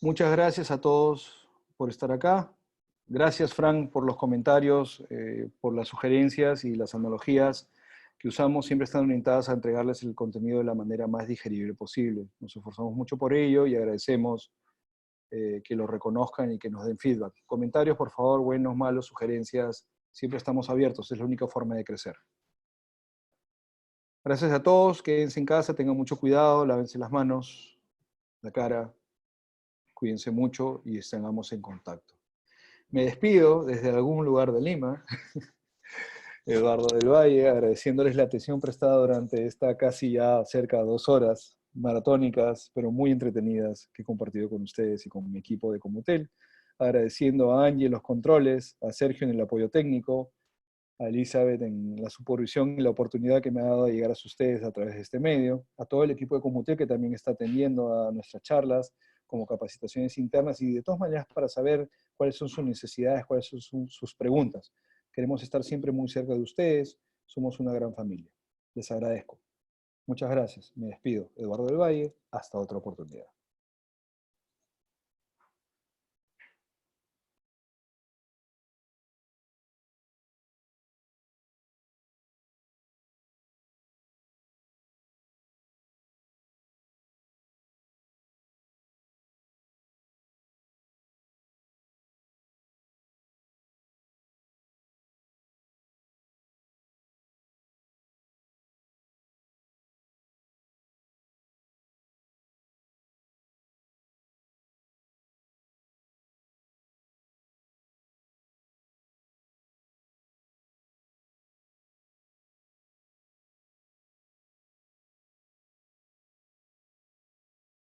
Muchas gracias a todos por estar acá. Gracias, Frank, por los comentarios, por las sugerencias y las analogías que usamos. Siempre están orientadas a entregarles el contenido de la manera más digerible posible. Nos esforzamos mucho por ello y agradecemos que lo reconozcan y que nos den feedback. Comentarios, por favor, buenos, malos, sugerencias. Siempre estamos abiertos. Es la única forma de crecer. Gracias a todos. Quédense en casa, tengan mucho cuidado, lávense las manos, la cara. Cuídense mucho y estemos en contacto. Me despido desde algún lugar de Lima, Eduardo del Valle, agradeciéndoles la atención prestada durante esta casi ya cerca de 2 horas maratónicas, pero muy entretenidas que he compartido con ustedes y con mi equipo de Comutel. Agradeciendo a Angie en los controles, a Sergio en el apoyo técnico, a Elizabeth en la supervisión y la oportunidad que me ha dado de llegar a ustedes a través de este medio, a todo el equipo de Comutel que también está atendiendo a nuestras charlas, como capacitaciones internas y de todas maneras para saber cuáles son sus necesidades, cuáles son sus preguntas. Queremos estar siempre muy cerca de ustedes, somos una gran familia. Les agradezco. Muchas gracias. Me despido. Eduardo del Valle, hasta otra oportunidad.